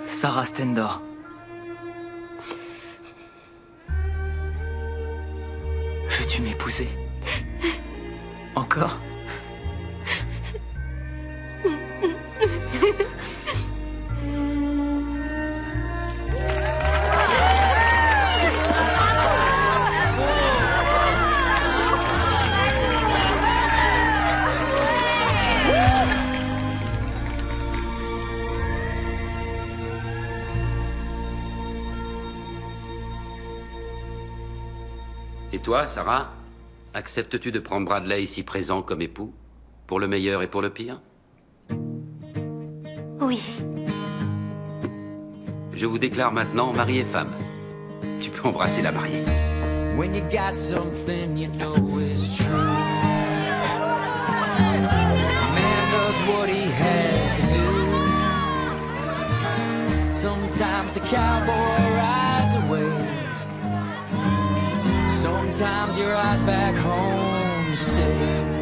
Sarah Stendor. Veux-tu m'épouser? Encore? Et toi, Sarah, acceptes-tu de prendre Bradley ici présent comme époux, pour le meilleur et pour le pire? Oui. Je vous déclare maintenant mari et femme. Tu peux embrasser la mariée. When you got something you know is true. Man does what he has to do. Sometimes the cowboy rides away. Sometimes your eyes back home stay.